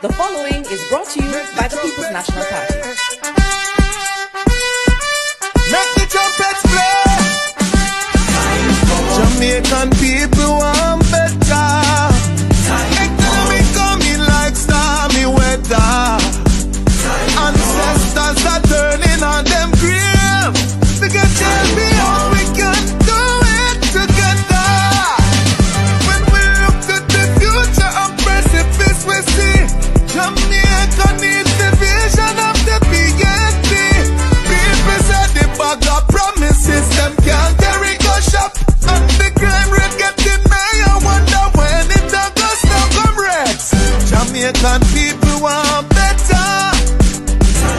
The following is brought to you by the People's National Party. Make the trumpets play. Jamaican people want better. Economy coming like stormy weather. Ancestors are turning on them grave. We can tell me how we can do it together. When we look at the future of precipice, we see Jamaica needs the vision of the PNP. People said the bag of promises, them can't carry go shop. And the crime rate getting high, I wonder when it all goes now, comrades. Jamaican people want better.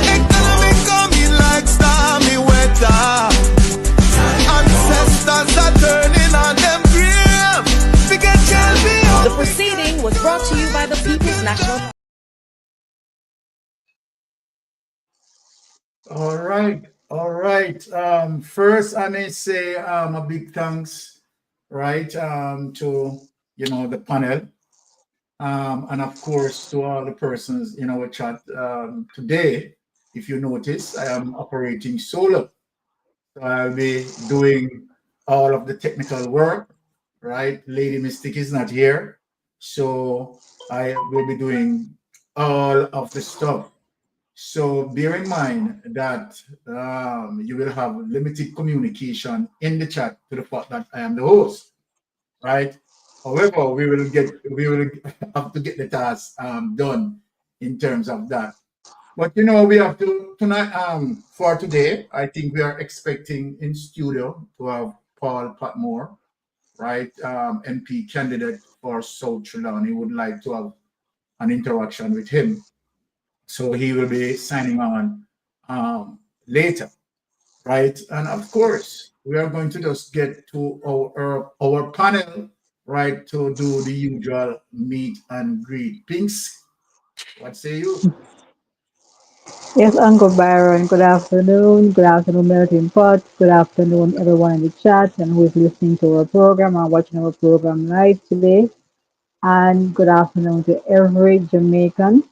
Economy coming like stormy weather. Ancestors are turning on them grave. We can tell me how. The proceeding was brought to you by the People's National Party. All right. First, I may say a big thanks, right, to the panel, and of course to all the persons in our chat today. If you notice, I am operating solo, so I'll be doing all of the technical work, right? Lady Mystic is not here, so I will be doing all of the stuff. So bear in mind that you will have limited communication in the chat to the fact that I am the host, right? However, we will have to get the task done in terms of that. But we have to tonight for today. I think we are expecting in studio to have Paul Patmore, right? MP candidate for South Trelawy. Would like to have an interaction with him. So he will be signing on later, right? And of course, we are going to just get to our panel, right, to do the usual meet and greet. Pinks, what say you? Yes, Uncle Byron. Good afternoon. Good afternoon, Melting Pot. Good afternoon, everyone in the chat and who is listening to our program and watching our program live today. And good afternoon to every Jamaican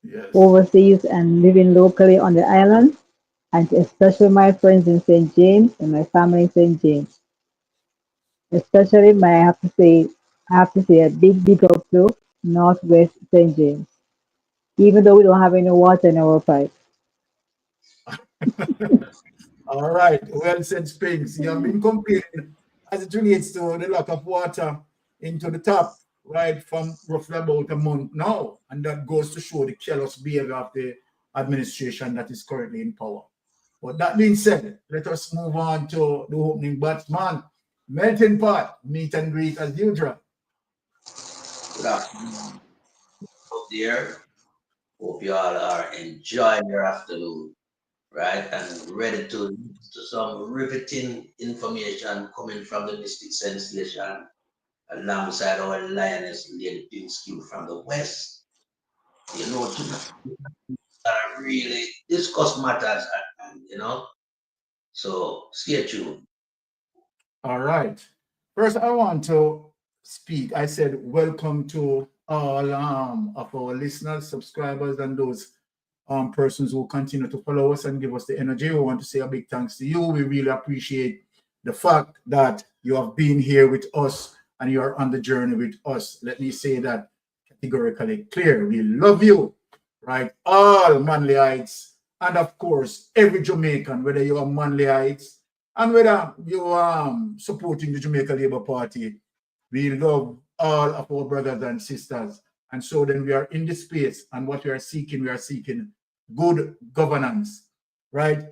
Yes. overseas and living locally on the island, and especially my friends in St. James and my family in St. James. Especially I have to say a big up to Northwest St. James, even though we don't have any water in our pipe. All right. Well said, Pinks. You have been complaining as it relates to the lack of water into the tap, right, from roughly about a month now. And that goes to show the careless behavior of the administration that is currently in power. But that being said, let us move on to the opening batsman. Melting Pot, meet and greet as usual. Good afternoon out there. Hope you all are enjoying your afternoon, right? And ready to listen to some riveting information coming from the Mystic Sensation alongside our lioness Lady Pinskew from the West. To really discuss matters at hand, So stay tuned. All right. First, I want to speak. I said welcome to all of our listeners, subscribers, and those persons who continue to follow us and give us the energy. We want to say a big thanks to you. We really appreciate the fact that you have been here with us and you are on the journey with us. Let me say that categorically clear. We love you, right? All Manleyites, and of course, every Jamaican, whether you are Manleyites and whether you are supporting the Jamaica Labour Party. We love all of our brothers and sisters. And so then we are in this space, and what we are seeking good governance, right?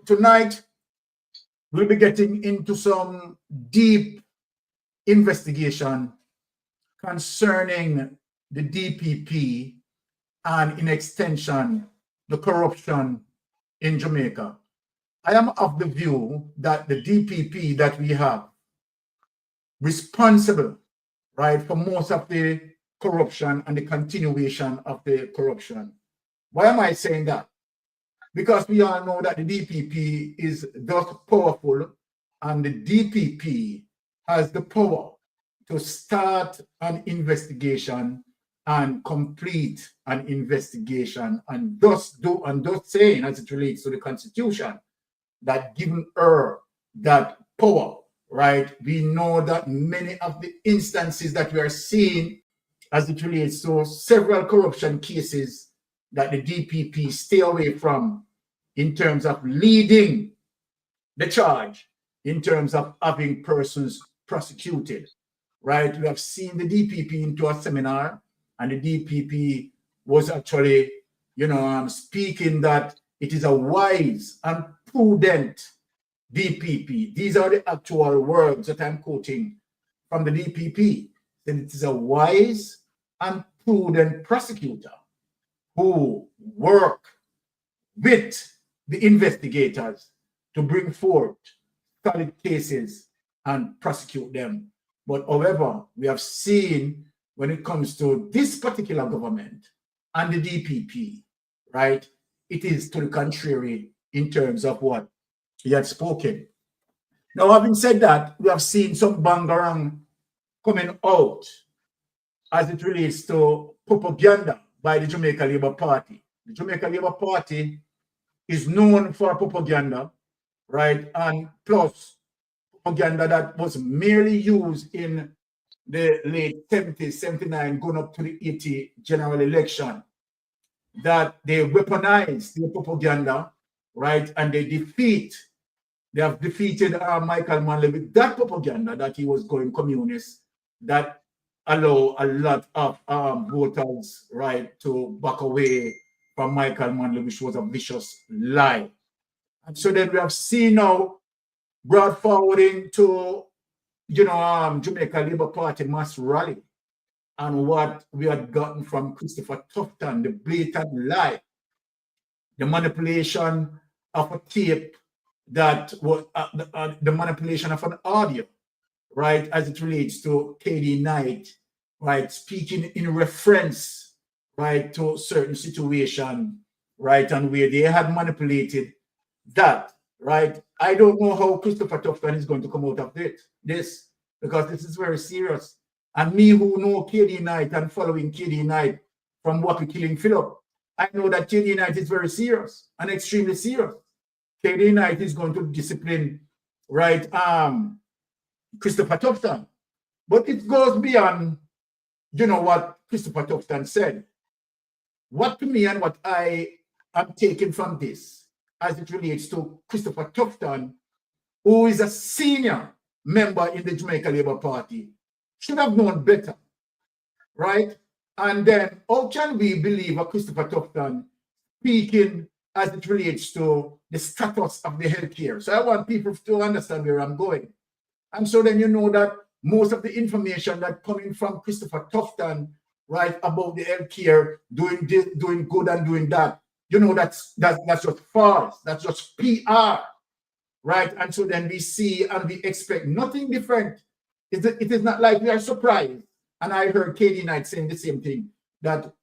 Tonight, we'll be getting into some deep investigation concerning the DPP and, in extension, the corruption in Jamaica. I am of the view that the DPP that we have responsible, right, for most of the corruption and the continuation of the corruption. Why am I saying that? Because we all know that the DPP is thus powerful, and the DPP has the power to start an investigation and complete an investigation and thus saying, as it relates to the Constitution, that given her that power, right? We know that many of the instances that we are seeing as it relates to several corruption cases that the DPP stay away from in terms of leading the charge, in terms of having persons prosecuted, right? We have seen the DPP into a seminar, and the DPP was actually, speaking that it is a wise and prudent DPP. These are the actual words that I'm quoting from the DPP. Then it is a wise and prudent prosecutor who work with the investigators to bring forth solid cases and prosecute them. But however, we have seen when it comes to this particular government and the DPP, right, it is to the contrary in terms of what he had spoken. Now, having said that, we have seen some bangarang coming out as it relates to propaganda by the Jamaica Labour Party. The Jamaica Labour Party is known for propaganda, right? And plus propaganda that was merely used in the late 70s, 79, going up to the 80 general election, that they weaponize their propaganda, right? And they have defeated Michael Manley with that propaganda that he was going communist, that allow a lot of voters, right, to back away from Michael Manley, which was a vicious lie. And so then we have seen now brought forwarding to, Jamaica Labour Party mass rally, and what we had gotten from Christopher Tufton, the blatant lie, the manipulation of a tape that was the manipulation of an audio, right, as it relates to KD Knight, right, speaking in reference, right, to certain situation, right, and where they had manipulated that, right. I don't know how Christopher Tufton is going to come out of this, because this is very serious. And me who know KD Knight and following KD Knight from what we're killing Philip, I know that KD Knight is very serious and extremely serious. KD Knight is going to discipline, right, Christopher Tufton. But it goes beyond, what Christopher Tufton said. What to me and what I am taking from this, as it relates to Christopher Tufton, who is a senior member in the Jamaica Labour Party, should have known better, right? And then how can we believe a Christopher Tufton speaking as it relates to the status of the healthcare? So I want people to understand where I'm going. And so then you know that most of the information that coming from Christopher Tufton, right, about the healthcare, doing this, doing good and doing that, that's just false. That's just PR, right? And so then we see and we expect nothing different. It is not like we are surprised. And I heard KD Knight saying the same thing, that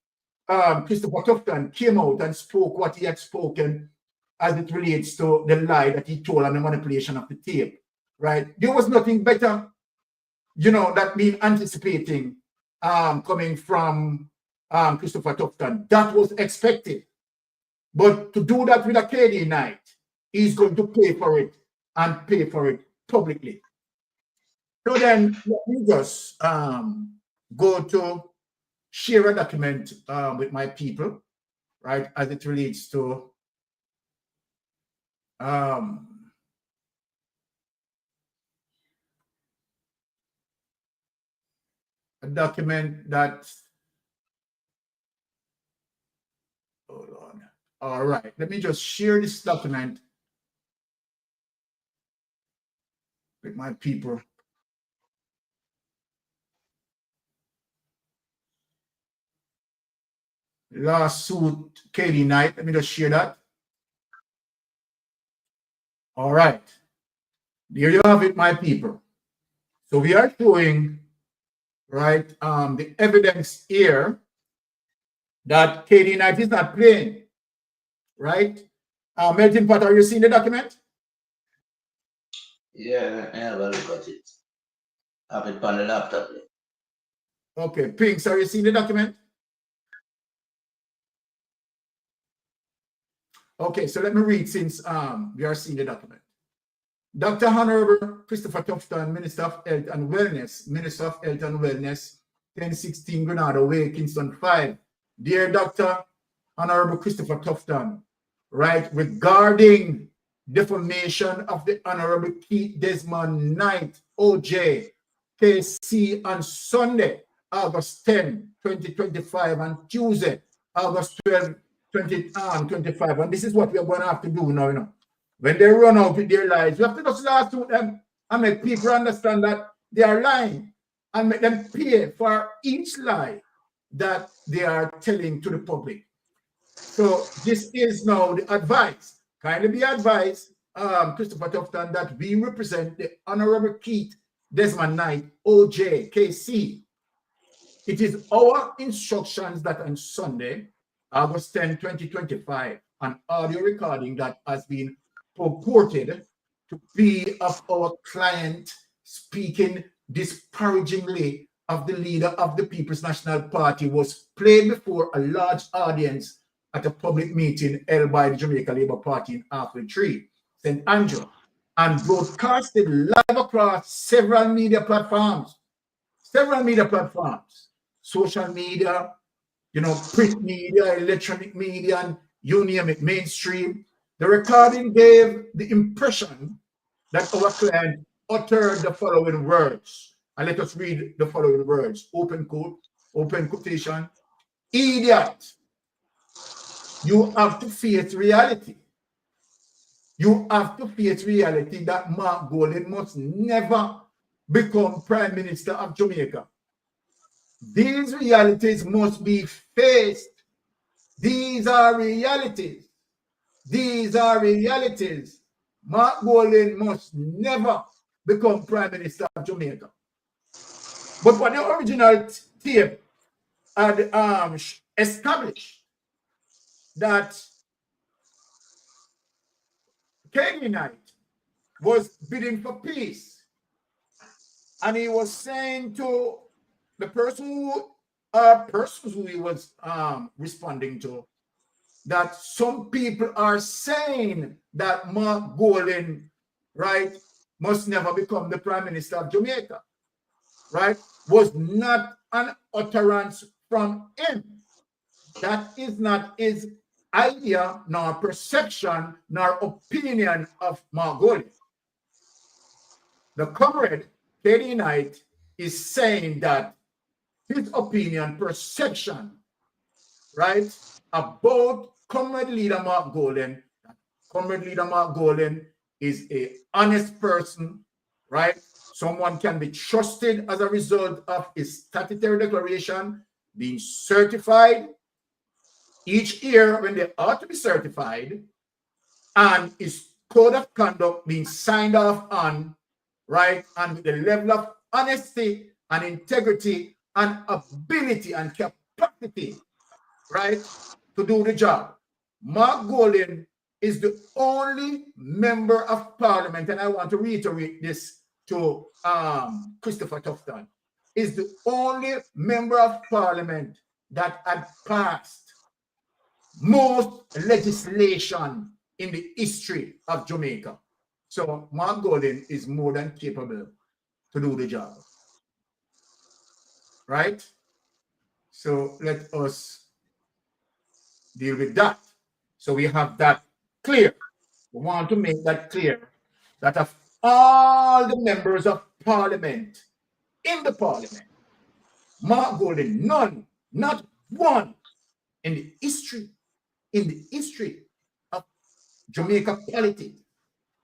Christopher Tufton came out and spoke what he had spoken as it relates to the lie that he told and the manipulation of the tape, right? There was nothing better, that being anticipating coming from Christopher Tufton. That was expected. But to do that with a KD Knight, he's going to pay for it and pay for it publicly. So then let me just go to share a document with my people, right, as it relates to a document that, hold on. All right, let me just share this document with my people. Lawsuit KD Knight. Let me just share that. All right. There you have it, my people. So we are showing, right, the evidence here that KD Knight is not playing, right? Melting Pot, are you seeing the document? Yeah, I have a look at it. I have it on the laptop. Okay, Pinks, are you seeing the document? Okay, so let me read since we are seeing the document. Dr. Honorable Christopher Tufton, Minister of Health and Wellness, Minister of Health and Wellness, 1016 Grenada Way, Kingston 5. Dear Dr. Honorable Christopher Tufton, right, regarding defamation of the Honorable Keith Desmond Knight, OJ, KC on Sunday, August 10, 2025, and Tuesday, August 12, 2025. And this is what we're going to have to do now, you know. When they run out with their lies, we have to just lawsuit them and make people understand that they are lying and make them pay for each lie that they are telling to the public. So this is now the advice. Kindly be advised, Christopher Tufton, that we represent the Honorable Keith Desmond Knight, OJ, KC. It is our instructions that on Sunday, August 10, 2025, an audio recording that has been purported to be of our client speaking disparagingly of the leader of the People's National Party was played before a large audience at a public meeting held by the Jamaica Labour Party in Halfway Tree, St. Andrew, and broadcasted live across several media platforms, social media, you know, print media, electronic media, and you name it, mainstream. The recording gave the impression that our client uttered the following words. And let us read the following words. Open quote, open quotation. Idiot, you have to face reality. You have to face reality that Mark Golding must never become Prime Minister of Jamaica. These realities must be faced. These are realities. These are realities. Mark Golding must never become Prime Minister of Jamaica. But what the original tape had established that Kenny Knight was bidding for peace. And he was saying to the person who, persons who he was responding to, that some people are saying that Mark Golding, right, must never become the Prime Minister of Jamaica, right, was not an utterance from him. That is not his idea, nor perception, nor opinion of Mark Golding. The comrade, Kenny Knight, is saying that his opinion, perception, right, about comrade leader Mark Golding. Comrade leader Mark Golding is an honest person, right? Someone can be trusted as a result of his statutory declaration being certified each year when they ought to be certified, and his code of conduct being signed off on, right? And with the level of honesty and integrity and ability and capacity, right, to do the job. Mark Golding is the only member of parliament, and I want to reiterate this to Christopher Tufton, is the only member of parliament that had passed most legislation in the history of Jamaica. So Mark Golding is more than capable to do the job, right? So let us deal with that. So we have that clear. We want to make that clear that of all the members of parliament in the parliament, Mark Golding, none, not one in the history of Jamaica politics,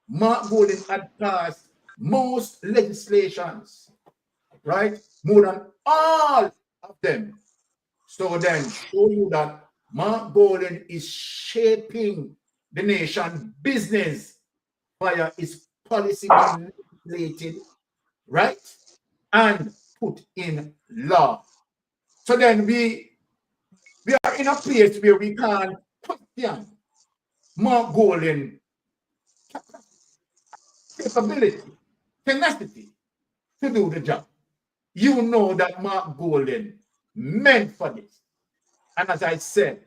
Mark Golding had passed most legislations, right? More than all of them. So then show you that Mark Golding is shaping the nation business via his policy being legislated, right? And put in law. So then we are in a place where we can't question Mark Golding capability, tenacity to do the job. You know that Mark Golding meant for this. And as I said,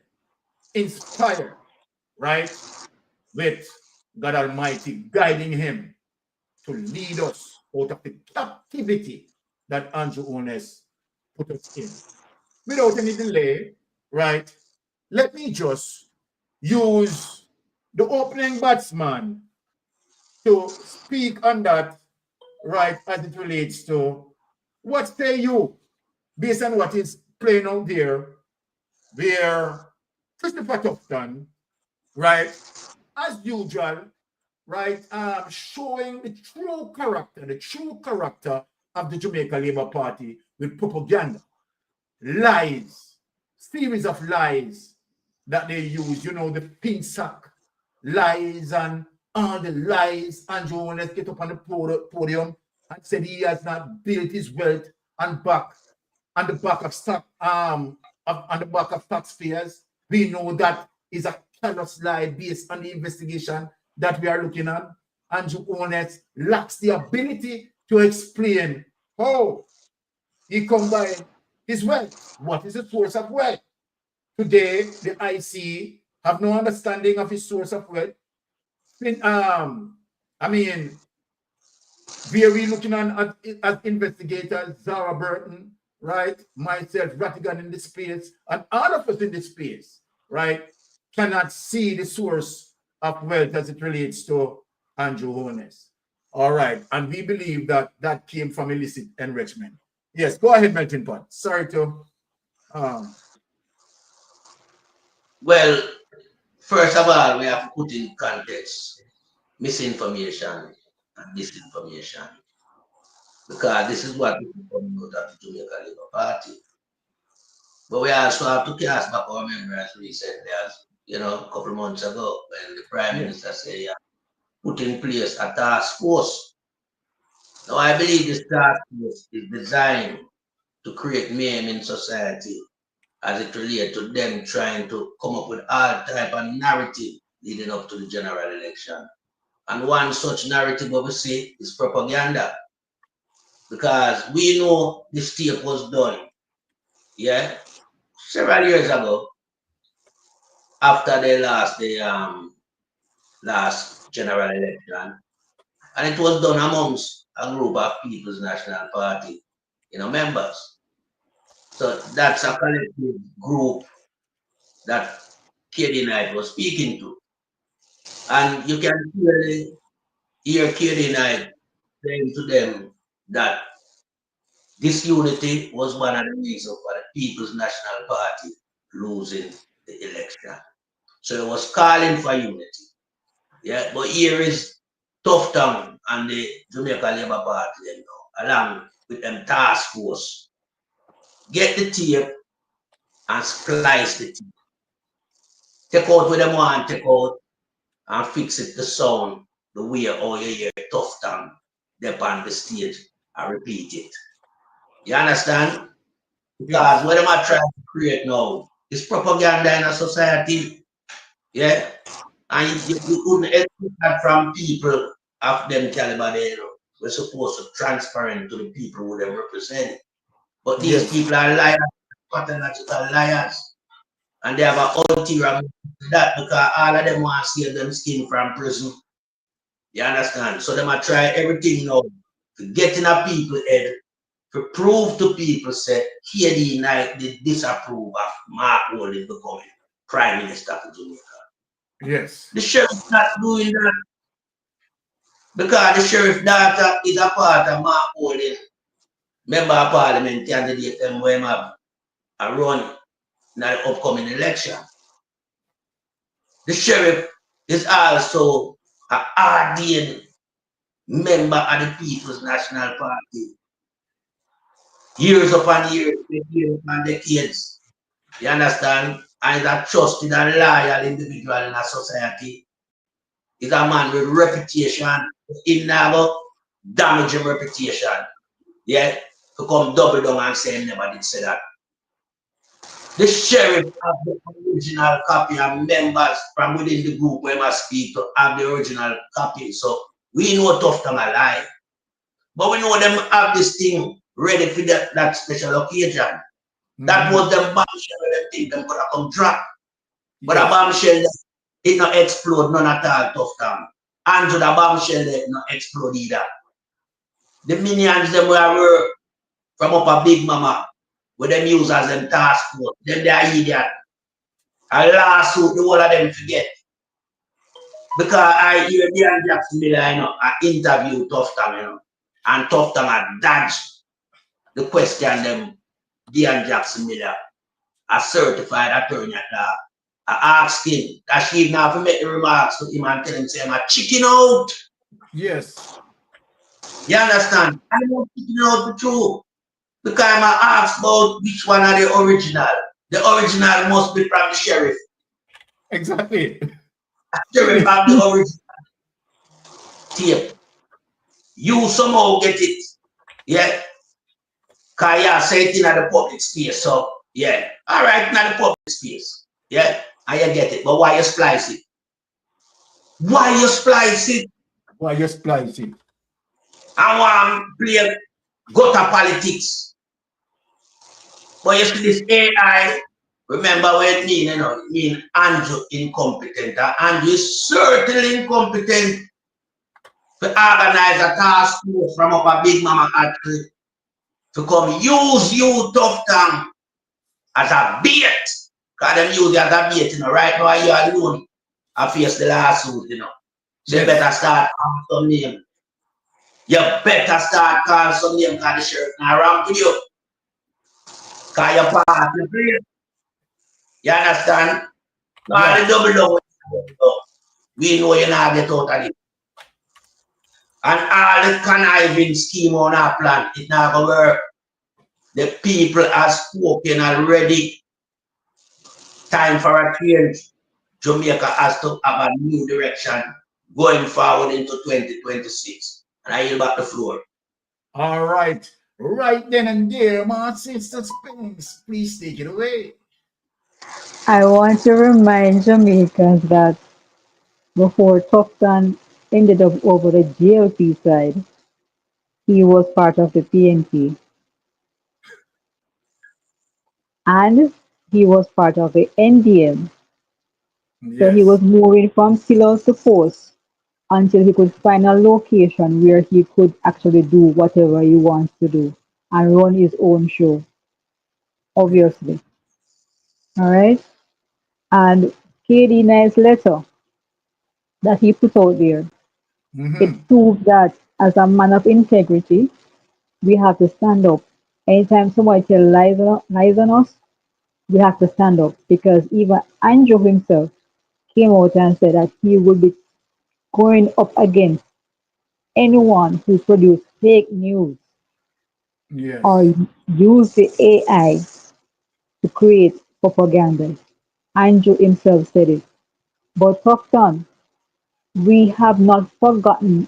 inspired, right? With God Almighty guiding him to lead us out of the captivity that Andrew Ones put us in. Without any delay, right? Let me just use the opening batsman to speak on that, right, as it relates to what say you, based on what is playing out there, where Christopher Tufton, right, as usual, right, showing the true character of the Jamaica Labour Party with propaganda, lies, series of lies that they use, you know, the pink sack lies and all the lies. Andrew Ones get up on the podium and said he has not built his wealth on the back of on the back of taxpayers. We know that is a callous lie based on the investigation that we are looking at. Andrew Ones lacks the ability to explain how he combined his wealth. What is the source of wealth? Today, the IC have no understanding of his source of wealth. I mean, where we looking at investigators, Zara Burton, right? Myself, Rattigan in this space, and all of us in this space, right? Cannot see the source of wealth as it relates to Andrew Ones. All right. And we believe that that came from illicit enrichment. Yes, go ahead, Melting Pot. Sorry to... Well, first of all, we have to put in context misinformation and disinformation, because this is what people come out of the Jamaica Labour Party. But we also have to cast back our memory, as we said, you know, a couple of months ago, when the Prime Minister said, yeah, put in place a task force. Now, I believe this task force is designed to create mayhem in society as it relates to them trying to come up with all type of narrative leading up to the general election. And one such narrative, what we say, is propaganda. Because we know this tape was done, yeah, several years ago, after they lost the last general election. And it was done amongst a group of People's National Party, you know, members. So that's a collective group that KD Knight was speaking to. And you can clearly hear KD Knight saying to them that disunity was one of the reasons for the People's National Party losing the election. So it was calling for unity. Yeah, but here is Tufton and the Jamaica Labour Party, you know, along with them task force. Get the tape and splice the tape. Take out what them want, take out, and fix it the sound the way how you hear Tufton up on the stage and repeat it. You understand? Because what them are trying to create now is propaganda in a society. Yeah? And you couldn't expect that from people of them caliber there. We're supposed to transparent to the people who they represent. But these people are liars, pathological liars. And they have an ulterior that because all of them want to save them skin from prison. You understand? So they might try everything now to get in a people's head, to prove to people say KD Knight did disapprove of Mark Holding becoming Prime Minister of Jamaica. Yes. The sheriff not doing that because the sheriff daughter is a part of Mark Holding, member of parliament candidate and when have a run in the upcoming election. The sheriff is also an ordained member of the People's National Party. Years upon years, decades. You understand? And is a trusted and loyal individual in a society. He's a man with reputation. He never damage his reputation. Yeah? To come double down and say he never did say that. The sheriff have the original copy and members from within the group where must speak to have the original copy. So we know Tufton a lie. But we know them have this thing ready for that special occasion. That was them bombshell where they think them could have come drop. But a bombshell it not explode none at all, Tufton. And to the bombshell, it not explode either. The minions, them were from up a big mama, with them use as them task force. Them they are idiot. A lawsuit, the whole of them forget. Because I hear Dean Jackson Miller, I interview Tufton, and Tufton had dodged the question them Dean Jackson Miller, a certified attorney at law. I asked him, that she now to make the remarks to him and tell him, say, I'm a chicken out. Yes. You understand? I don't chicken out the truth. Because I'm asked about which one are the original. The original must be from the sheriff. Exactly. Sheriff have the original tape. You somehow get it. Yeah. Because you say it in the public space. So, yeah. All right, in the public space. Yeah. And you get it. But why you splice it? Why you splice it? Why you splice it? I want to play gutter politics. But you see this AI, remember what it means, it means Andrew incompetent. Andrew is certainly incompetent to organize a task force from up a big mama country to come use you Tufton as a bait. Because them use you as a bait, right now you alone. I face the lawsuit, So you better start calling some name. You better start calling some name because the sheriff not around with you. Because you're part of the place. You understand? No, Yeah. the double down. We know you're not get out of it. And all the conniving scheme on our plan, it not gonna work. The people are spoken already. Time for a change. Jamaica has to have a new direction going forward into 2026. And I yield back the floor. All right. Right then and there, my sister Spinks, please take it away. I want to remind Jamaicans that before Tufton ended up over the GLP side, he was part of the PNP and he was part of the NDM. So he was Yes. moving from pillars to post until he could find a location where he could actually do whatever he wants to do and run his own show, Yeah. obviously. All right. And KD Nice's letter that he put out there, Mm-hmm. it proved that as a man of integrity, we have to stand up. Anytime somebody tells lies on us, we have to stand up because even Andrew himself came out and said that he would be going up against anyone who produced fake news or Yes. use the AI to create propaganda. Andrew himself said it. But Tufton, we have not forgotten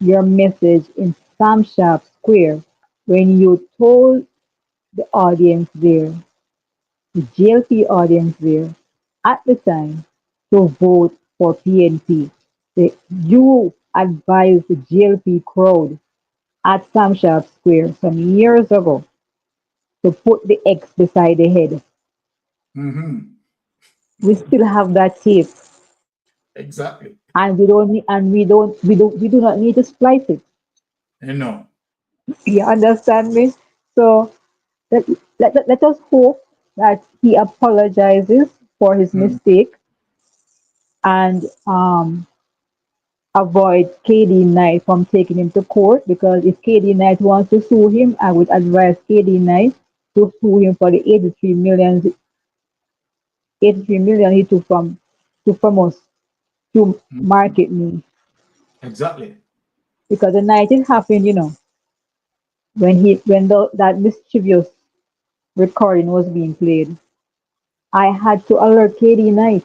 your message in Sam Sharp Square when you told the audience there, the GLP audience there, at the time, to vote for PNP. You advised the GLP crowd at Sam Sharp Square some years ago to put the X beside the head. Mm-hmm. We still have that tape, Exactly. and we do not need to splice it. You know. You understand me? So let, let us hope that he apologizes for his Mm. mistake and avoid KD Knight from taking him to court because if KD Knight wants to sue him, I would advise KD Knight to sue him for the 83 million he took from us to Mhm. market me. Exactly. Because the night it happened, when that mischievous recording was being played, I had to alert KD Knight,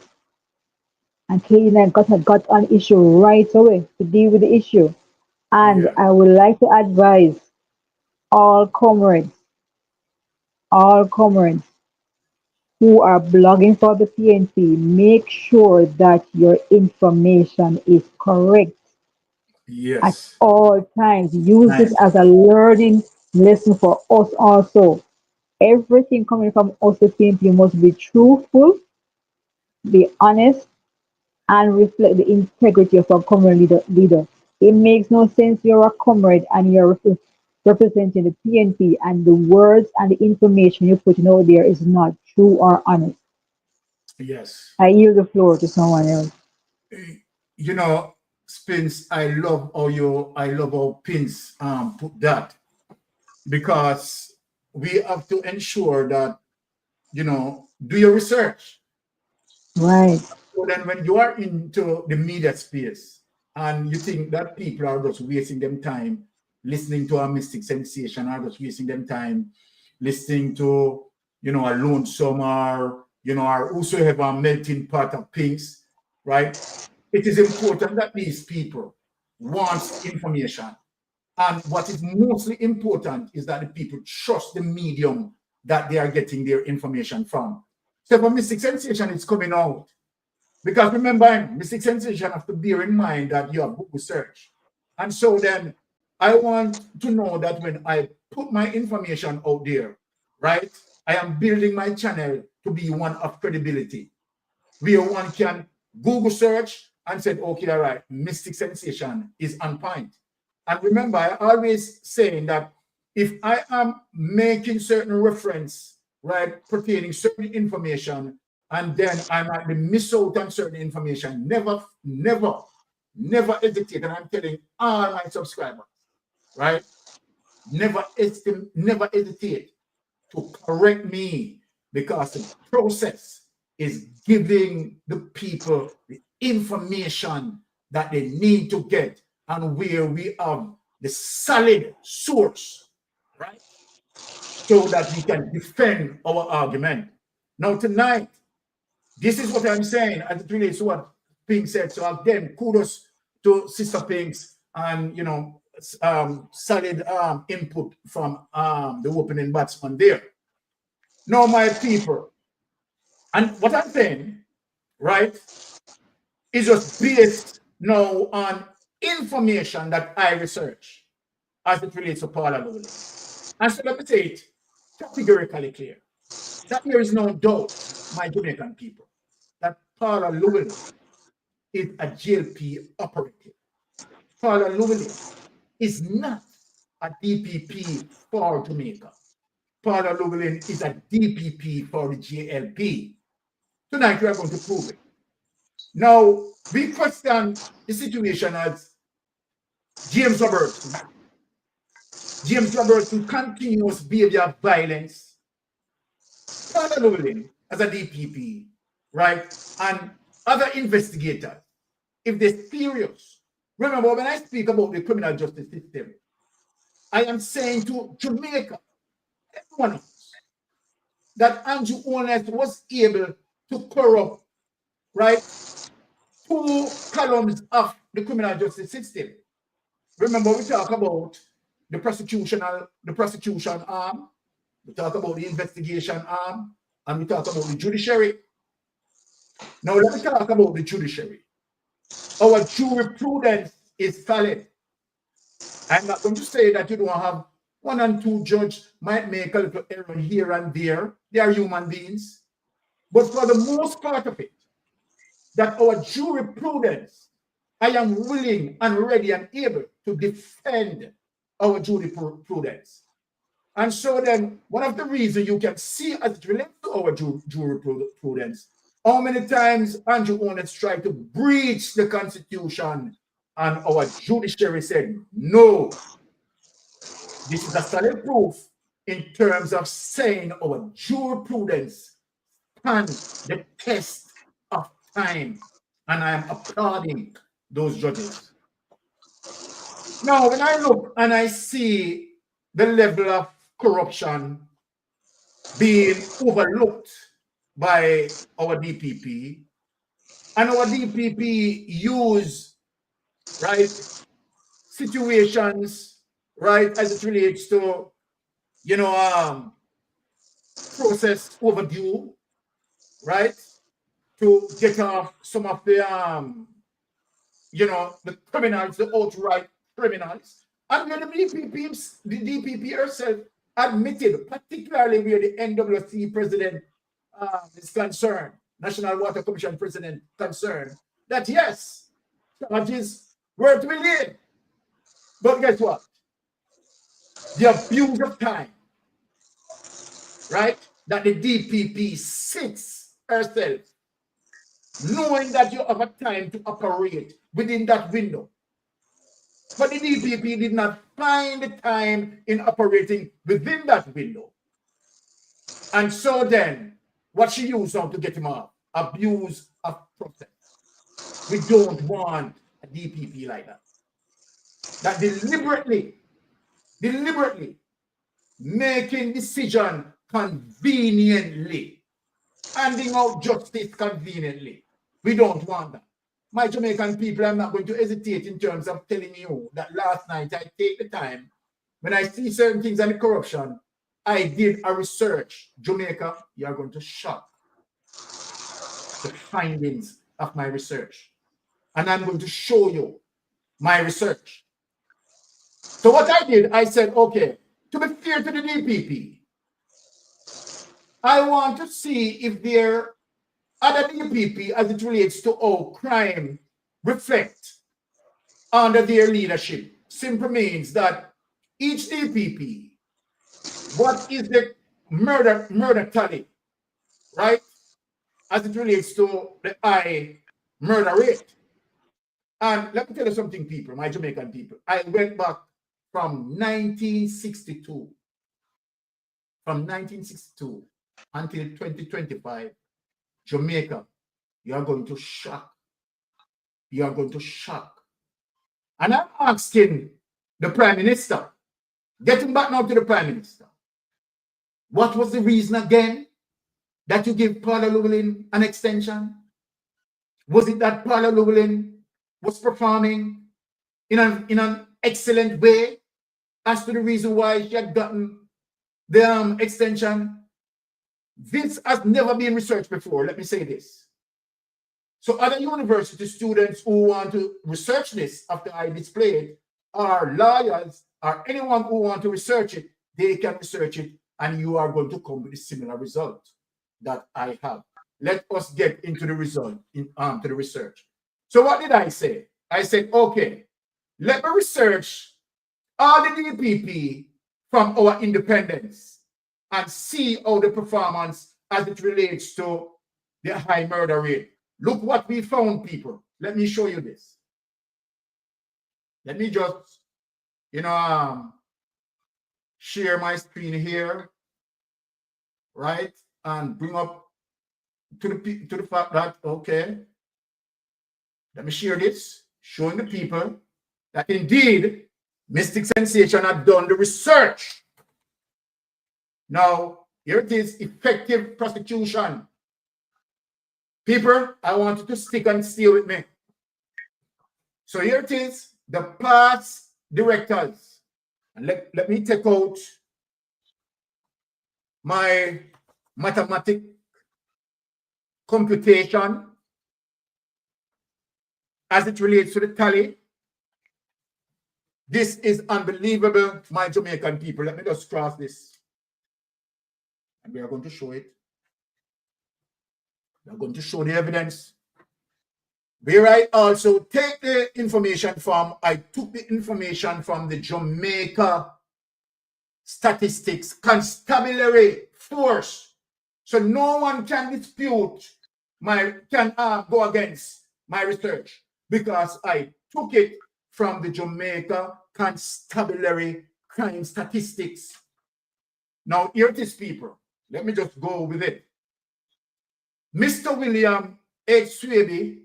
and KD Knight got an issue right away to deal with the issue. And Yeah. I would like to advise all comrades, all comrades who are blogging for the PNP, make sure that your information is correct at Yes. all times. Use it Time. as a learning lesson for us also. Everything coming from us, the PNP, must be truthful, be honest, and reflect the integrity of a comrade leader. It makes no sense you're a comrade and you're representing the PNP and the words and the information you're putting out there is not true or honest. Yes. I yield the floor to someone else. You know, Spins, I love how Pins put that, because we have to ensure that, you know, do your research. Right. So then when you are into the media space and you think that people are just wasting them time listening to a mystic sensation, are just wasting them time listening to, you know, a lonesome or, you know, or whosoever a melting pot of pinks, right? It is important that these people want information. And what is mostly important is that the people trust the medium that they are getting their information from. So for Mystic Sensation, it's coming out. Because remember, Mystic Sensation have to bear in mind that you have Google search. And so then I want to know that when I put my information out there, right, I am building my channel to be one of credibility, where one can Google search and said, okay, all right, Mystic Sensation is on point. And remember, I always saying that if I am making certain reference, right, pertaining certain information, and then I might be miss out on certain information, never hesitate. And I'm telling all my subscribers, right, never hesitate to correct me, because the process is giving the people the information that they need to get, and where we have the solid source, right? So that we can defend our argument. Now tonight, this is what I'm saying as it relates to what Pink said. So again, kudos to Sister Pinks and, you know, solid input from the opening batsman there. Now, my people, and what I'm saying, right, is just based now on information that I research as it relates to Paula Lowell. And so let me say it categorically clear that there is no doubt, my Jamaican people, that Paula Lowell is a GLP operative. Paula Lowell is not a DPP for Jamaica. Paula Llewellyn is a DPP for the JLP. Tonight we are going to prove it. Now, we question the situation as James Robertson. James Robertson continuous behavior of violence. Paula Llewellyn as a DPP, right? And other investigators, if they're serious. Remember, when I speak about the criminal justice system, I am saying to Jamaica, everyone else, that Andrew Holness was able to corrupt, right, 2 columns of the criminal justice system. Remember, we talk about the prosecution arm, we talk about the investigation arm, and we talk about the judiciary. Now, let me talk about the judiciary. Our jurisprudence is solid. I'm not going to say that you don't have 1 and 2 judges might make a little error here and there. They are human beings. But for the most part of it, that our jurisprudence, I am willing and ready and able to defend our jurisprudence. And so then, one of the reasons you can see as it relates to our jurisprudence, how many times Andrew Holness tried to breach the Constitution, and our judiciary said, no. This is a solid proof in terms of saying our jurisprudence stands the test of time. And I am applauding those judges. Now, when I look and I see the level of corruption being overlooked by our DPP, and our DPP use, right, situations, right, as it relates to, you know, process overdue, right, to get off some of the, you know, the criminals, the outright criminals. And where the DPP herself admitted, particularly where the NWC president is concerned, National Water Commission president concerned, that yes, charges were to be laid. But guess what? The abuse of time, right? That the DPP sits herself, knowing that you have a time to operate within that window. But the DPP did not find the time in operating within that window. And so then, what she used now to get him off, abuse of process. We don't want a DPP like that. That deliberately making decision conveniently, handing out justice conveniently. We don't want that. My Jamaican people, I'm not going to hesitate in terms of telling you that last night I take the time, when I see certain things and the corruption, I did a research. Jamaica, you are going to shock the findings of my research. And I'm going to show you my research. So what I did, I said, okay, to be fair to the DPP, I want to see if there other DPP as it relates to how crime reflect under their leadership. Simply means that each DPP, what is the murder tally, right? As it relates to the high murder rate. And let me tell you something, people, my Jamaican people. I went back from 1962. From 1962 until 2025, Jamaica, you are going to shock. You are going to shock. And I'm asking the Prime Minister, getting back now to the Prime Minister, what was the reason again that you gave Paula Llewellyn an extension? Was it that Paula Llewellyn was performing in an excellent way as to the reason why she had gotten the extension? This has never been researched before. Let me say this. So other university students who want to research this after I display it, or lawyers, or anyone who want to research it, they can research it, and you are going to come with a similar result that I have. Let us get into the result, to the research. So what did I say? I said, okay, let me research all the DPP from our independence and see how the performance as it relates to the high murder rate. Look what we found, people. Let me show you this. Let me just, share my screen here, right? And bring up to the fact that, okay, let me share this, showing the people that indeed Mystic Sensation had done the research. Now, here it is, effective prosecution. People, I want you to stick and stay with me. So here it is, the past directors. And let me take out my mathematic computation as it relates to the tally. This is unbelievable, my Jamaican people. Let me just cross this. And we are going to show it. We are going to show the evidence. Where I also take the information from, I took the information from the Jamaica Statistics Constabulary Force. So no one can dispute go against my research, because I took it from the Jamaica Constabulary Crime Statistics. Now, here it is, people. Let me just go with it. Mr. William H. Swaby,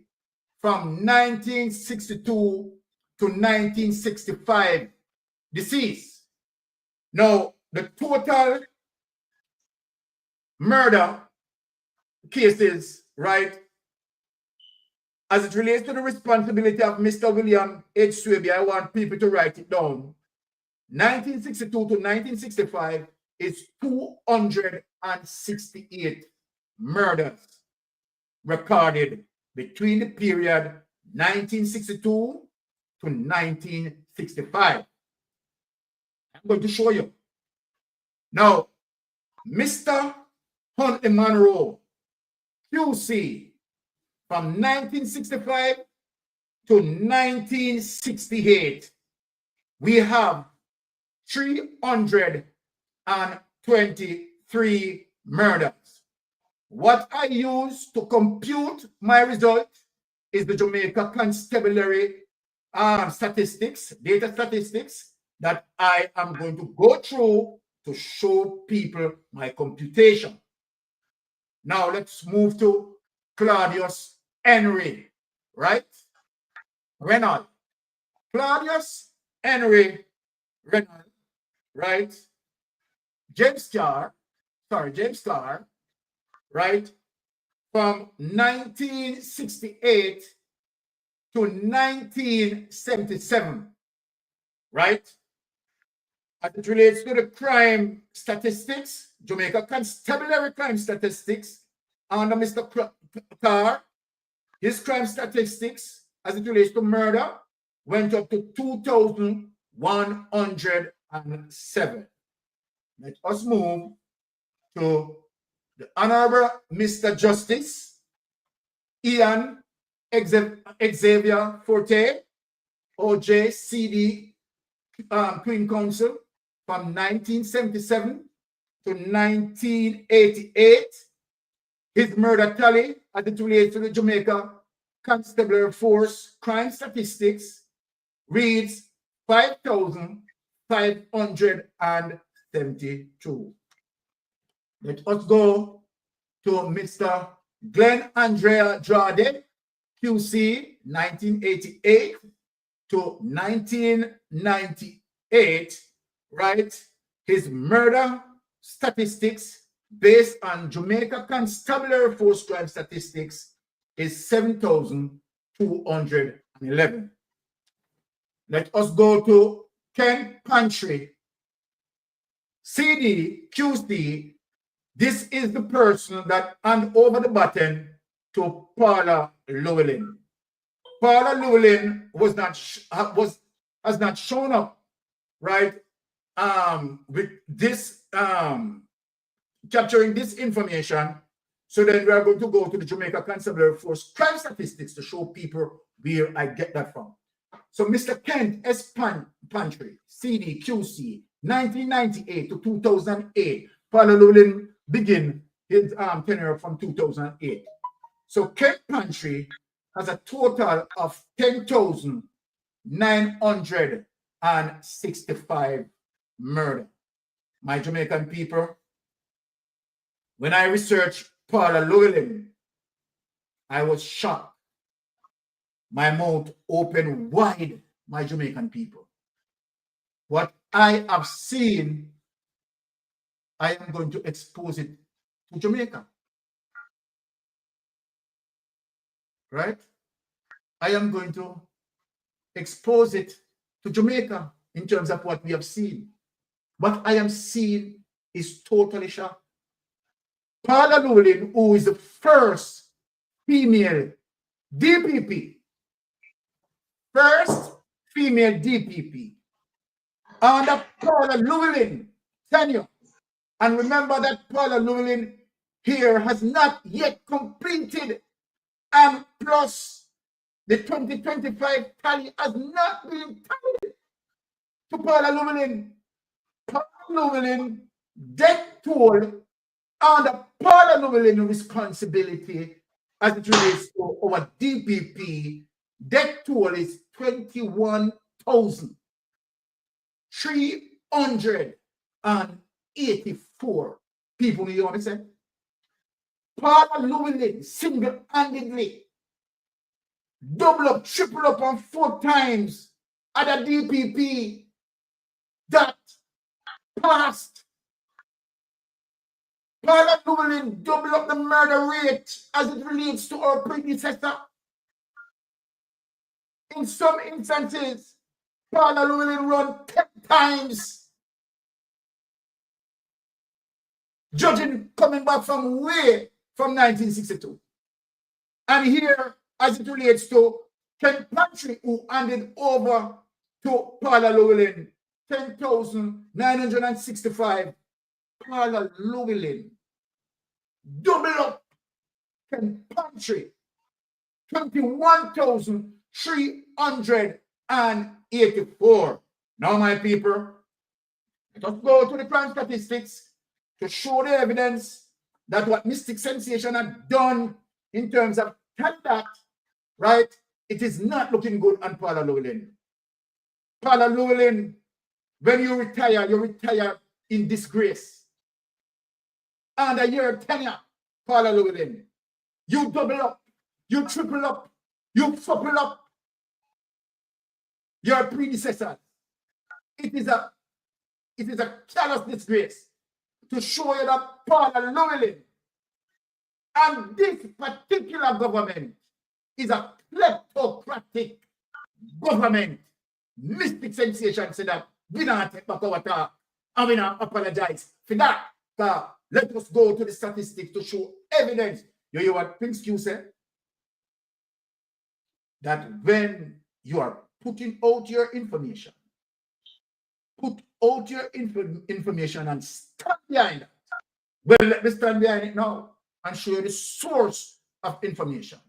from 1962 to 1965, deceased. Now, the total murder cases, right, as it relates to the responsibility of Mr. William H. Swaby, I want people to write it down. 1962 to 1965 is 268 murders recorded between the period 1962 to 1965. I'm going to show you. Now, Mr. Huntley Monroe, QC, from 1965 to 1968, we have 323 murders. What I use to compute my result is the Jamaica Constabulary statistics, data statistics, that I am going to go through to show people my computation. Now let's move to Claudius Henry, right? Reynolds. Claudius Henry Reynolds, right? James Carr, right? From 1968 to 1977, right? As it relates to the crime statistics, Jamaica Constabulary crime statistics, under Mr. Carr, his crime statistics, as it relates to murder, went up to 2,107. Let us move to the Honorable Mr. Justice Ian Xavier Forte, OJCD Queen Counsel, from 1977 to 1988. His murder tally, as it relates to the Jamaica Constabulary Force crime statistics, reads 5,572. Let us go to Mr. Glenn Andrea Jade, QC, 1988 to 1998, right? His murder statistics based on Jamaica Constabulary Force crime statistics is 7,211. Let us go to Ken Pantry, CD, QC. This is the person that hand over the baton to Paula Llewellyn. Paula Llewellyn has not shown up, right? With this capturing this information. So then we are going to go to the Jamaica Constabulary Force crime statistics to show people where I get that from. So Mr. Kent S. Pantry, CD, QC, 1998 to 2008. Paula Llewellyn begin his tenure from 2008. So Kent Pantry has a total of 10,965 murder. My Jamaican people, when I researched Paula Llewellyn, I was shocked. My mouth opened wide, my Jamaican people. What I have seen, I am going to expose it to Jamaica. Right? I am going to expose it to Jamaica in terms of what we have seen. What I am seeing is totally shocked. Paula Llewellyn, who is the first female DPP, under Paula Llewellyn tenure. And remember that Paula Llewellyn here has not yet completed, and plus the 2025 tally has not been tallied to Paula Llewellyn. Paula Llewellyn death toll under Paula Llewellyn responsibility as it relates to our DPP, death toll is 21,384 people. You understand? Paula Llewellyn single-handedly double up, triple up, and 4 times at a DPP that passed. Paula Llewellyn double up the murder rate as it relates to our predecessor. In some instances, Paula Llewellyn run 10 times. Judging coming back from 1962. And here, as it relates to Ken Pantry, who handed over to Paula Llewellyn 10,965. Paula Llewellyn double up Ken Pantry 21,384. Now, my people, let us go to the crime statistics to show the evidence that what Mystic Sensation had done in terms of conduct, right? It is not looking good on Paula Llewellyn. Paula Llewellyn, when you retire in disgrace. Under your tenure, Paula Llewellyn, you double up, you triple up, you triple up your predecessors. It is a callous disgrace to show you that Paula Llewellyn and this particular government is a kleptocratic government. Mystic Sensation said that we don't take back our talk and we don't apologize for that. Let us go to the statistics to show evidence. You hear what Prince Q said? That when you are putting out your information, put out your information and stand behind it. Well, let me stand behind it now and show you the source of information.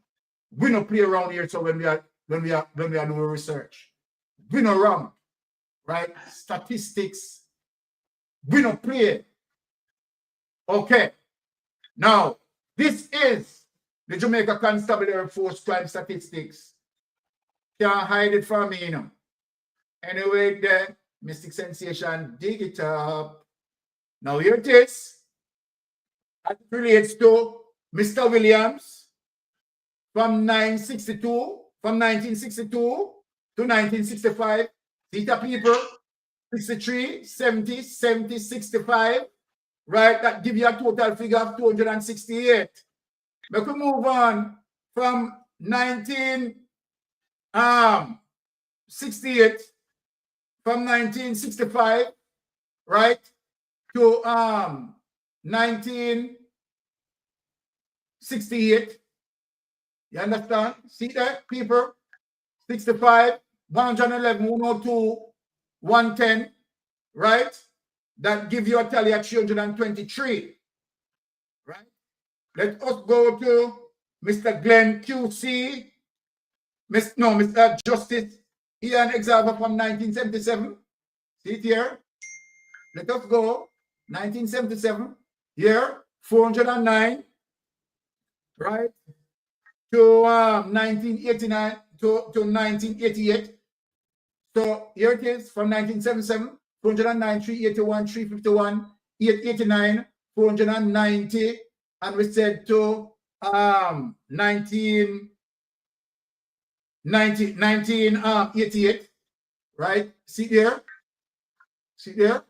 We don't play around here. So when we are doing research, we don't wrong, right? Statistics, we don't play. Okay. Now, this is the Jamaica Constabulary Force crime statistics. Can't hide it from me, you know. Anyway, there, Mystic Sensation, dig it up. Now, here it is. It relates to Mr. Williams from 1962 to 1965. Theta people, 63, 70, 70, 65. Right, that give you a total figure of 268. We could move on from 1968, from 1965, right, to 1968. You understand? See that, people? 65, 111, 102, 110, right? That give you a tally at 323, right? Let us go to Mr. Glenn QC, Mr. Justice Ian Exava from 1977. See it here? Let us go, 1977, here, 409, right? To 1989, to 1988. So here it is from 1977. 409, 381, 351, 889, 490, and we said to 1988, right? See there? See there?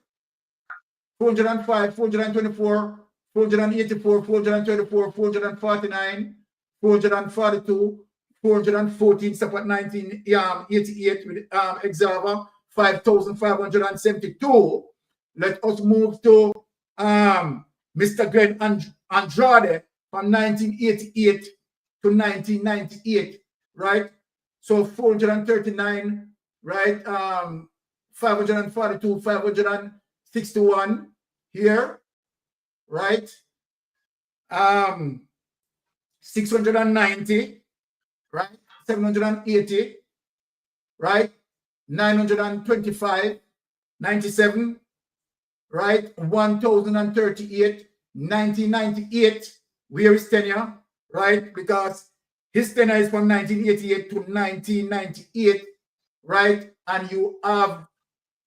405, 424, 484, 434, 449, 442, 414, stop at 1988 with Exava. 5,572. Let us move to Mr. Glenn Andrade from 1988 to 1998, right? So 439, right? 542, 561 here, right? 690, right? 780, right? 925, 97, right? 1,038, 1998. Where is tenure, right? Because his tenure is from 1988 to 1998, right? And you have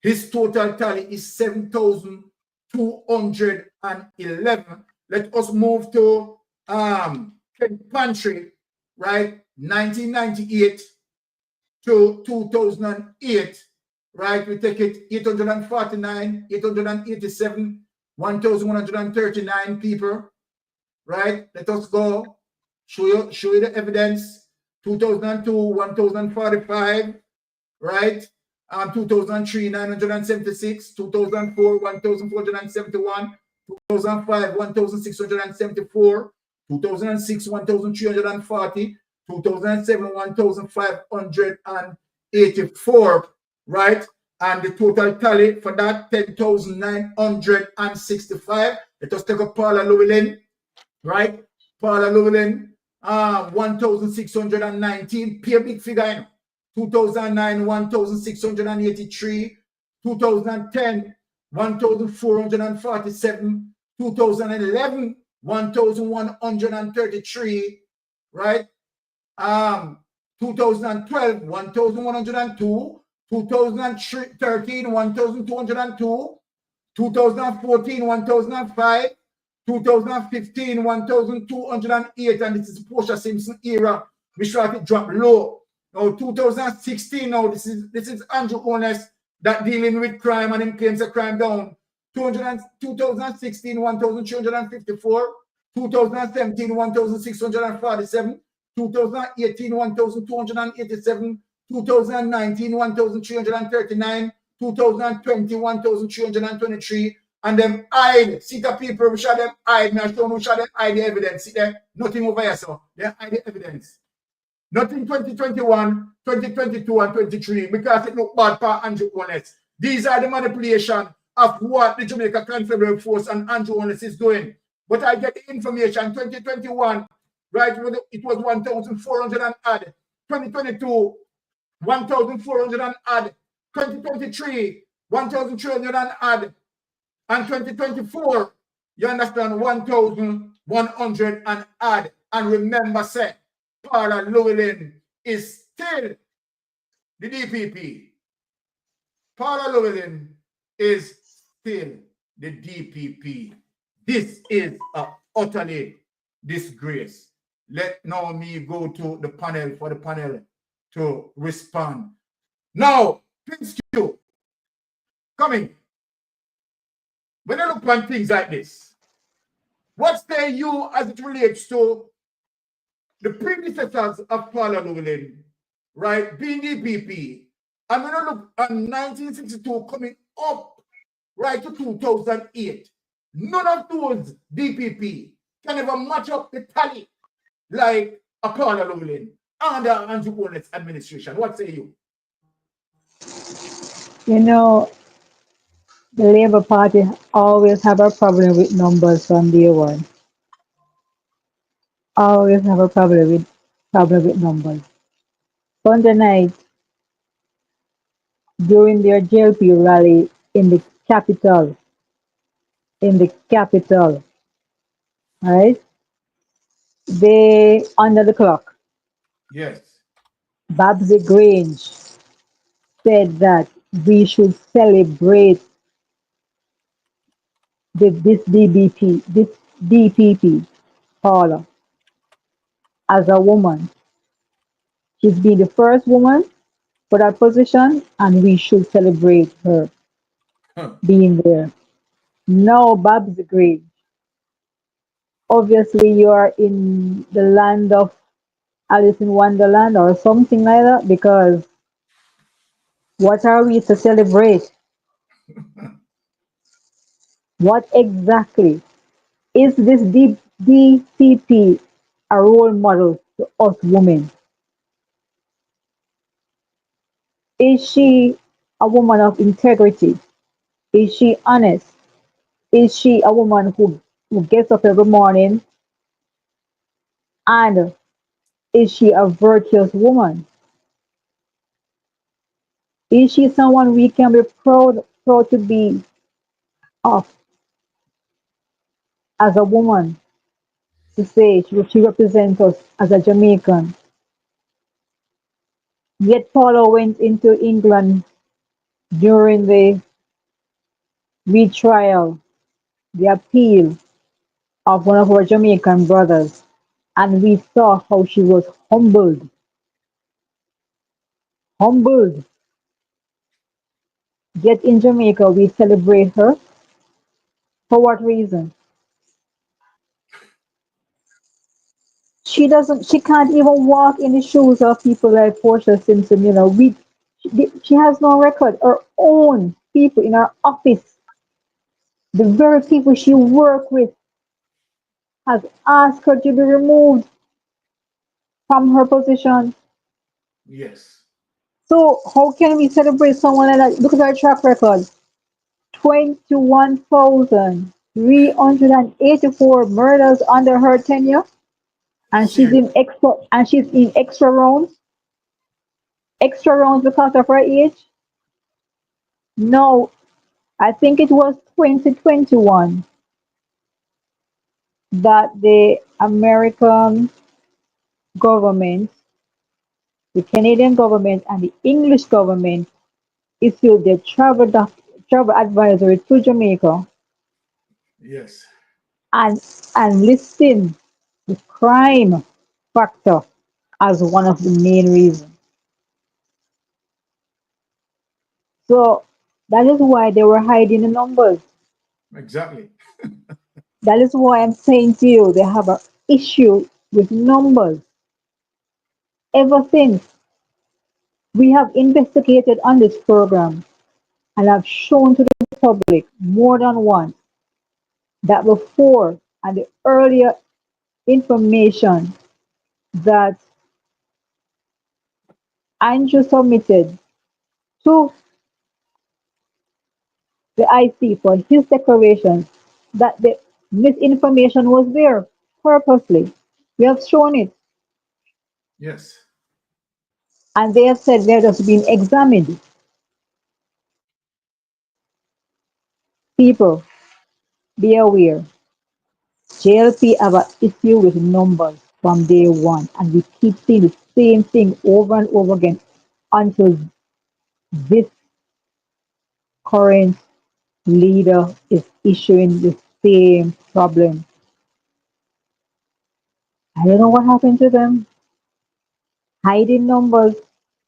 his total tally is 7,211. Let us move to Ken Pantry, right? 1998 to 2008, right? We take it 849, 887, 1,139 people, right? Let us go. Show you the evidence. 2002, 1,045, right? 2003, 976, 2004, 1,471, 2005, 1,674, 2006, 1,340, 2007, 1,584, right? And the total tally for that, 10,965. Let us take up Paula Llewellyn, right? Paula Llewellyn, 1,619, pay a big figure, you know. 2009, 1,683, 2010, 1,447, 2011, 1,133, right? 2012, 1,102, 2013, 1,202, 2014, 1,005, 2015, 1,208, and this is Portia Simpson era. We started drop low. Now 2016, now this is Andrew Honest that dealing with crime and him claims a crime down. 2016, 1,354, 2017, 1,647, 2018, 1,287, 2019, 1,339, 2020, 1,323, and them hide. See the people, we show them hide. Now show them hide the evidence. See there? Nothing over here, so they hide the evidence. Nothing 2021, 2022, and 23, because it look bad for Andrew Honest. These are the manipulation of what the Jamaica Confederate Force and Andrew Honest is doing. But I get the information 2021, right? It was 1,400 and add. 2022, 1,400 and add. 2023, 1,300 and add. And 2024, you understand, 1,100 and add. And remember, say, Paula Llewellyn is still the DPP. Paula Llewellyn is still the DPP. This is a utterly disgrace. Let now me go to the panel for the panel to respond. Now, Prince Q, coming. When I look on things like this, what say you as it relates to the predecessors of Paula Llewellyn, right, being DPP, and when I look at 1962 coming up right to 2008, none of those DPP can ever match up the tally like a Paula Llewellyn under Andrew Honest's administration. What say you? You know, the Labour Party always have a problem with numbers from day one. Always have a problem with numbers. Sunday night, during their JLP rally in the capital, right? They under the clock. Yes. Babsy Grange said that we should celebrate this DPP, Paula, as a woman. She's been the first woman for that position, and we should celebrate her being there. Now, Babsy Grange, obviously you are in the land of Alice in Wonderland or something like that, because what are we to celebrate? What exactly is this DPP a role model to us women? Is she a woman of integrity? Is she honest? Is she a woman who gets up every morning? And is she a virtuous woman? Is she someone we can be proud to be of as a woman, to say she represents us as a Jamaican? Yet Paula went into England during the retrial, the appeal of one of our Jamaican brothers, and we saw how she was humbled. Humbled. Yet in Jamaica we celebrate her. For what reason? She can't even walk in the shoes of people like Portia Simpson, she has no record. Her own people in her office, the very people she work with, has asked her to be removed from her position. Yes. So how can we celebrate someone like that? Look at her track record. 21,384 murders under her tenure. and Serious. she's in extra rounds because of her age. No, I think it was 2021 that the American government, the Canadian government, and the English government issued their travel advisory to Jamaica Yes. and listing the crime factor as one of the main reasons. So that is why they were hiding the numbers. Exactly. That is why I'm saying to you, they have an issue with numbers. Ever since we have investigated on this program and have shown to the public more than once that before and the earlier information that Andrew submitted to the IC for his declaration, that the misinformation was there purposely. We have shown it, Yes. and they have said they're just being examined. People, be aware. JLP have an issue with numbers from day one, and we keep seeing the same thing over and over again until this current leader is issuing the same problem. I don't know what happened to them. Hiding numbers,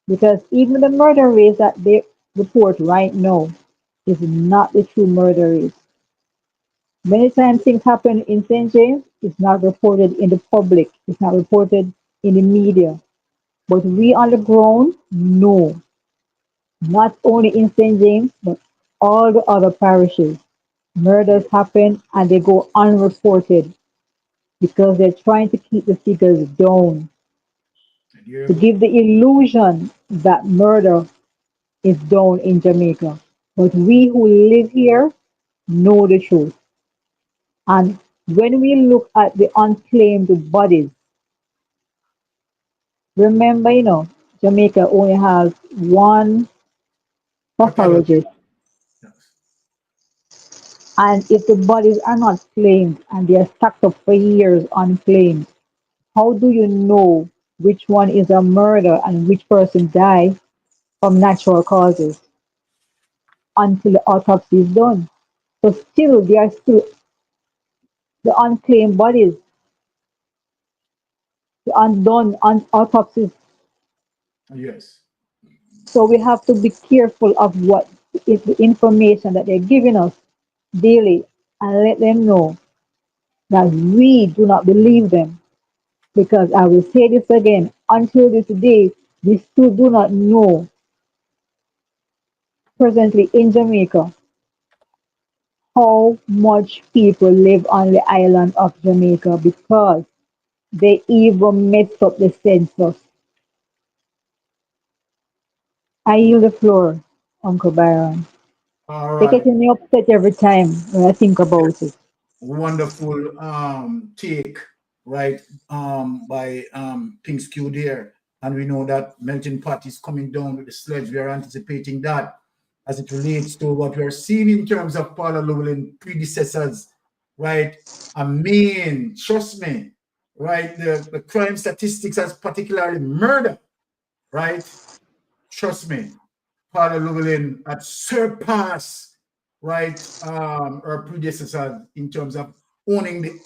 because even the murder rates that they report right now is not the true murder rate. Many times things happen in St. James, it's not reported in the public, it's not reported in the media. But we on the ground know, not only in St. James, but all the other parishes. Murders happen and they go unreported because they're trying to keep the figures down, And here you to go. give the illusion that murder is down in Jamaica. But we who live here know the truth. And when we look at the unclaimed bodies, remember, Jamaica only has one Pathology. pathologist. Yes. And if the bodies are not claimed and they are stacked up for years unclaimed, how do you know which one is a murder and which person died from natural causes until the autopsy is done? So still, there are still the unclaimed bodies, the undone autopsies. Yes. So we have to be careful of what is the information that they're giving us daily and let them know that we do not believe them. Because I will say this again, until this day, we still do not know presently in Jamaica how much people live on the island of Jamaica because they even messed up the census. I yield the floor, Uncle Byron. All You're right. getting me upset every time when I think about it. Wonderful take, right, by Pink Skew there. And we know that melting pot is coming down with the sledge. We are anticipating that as it relates to what we are seeing in terms of Paula Llewellyn predecessors, right? I mean, trust me, right? The crime statistics as particularly murder, right? Trust me, Paula Llewellyn had surpassed, right, her predecessor in terms of owning the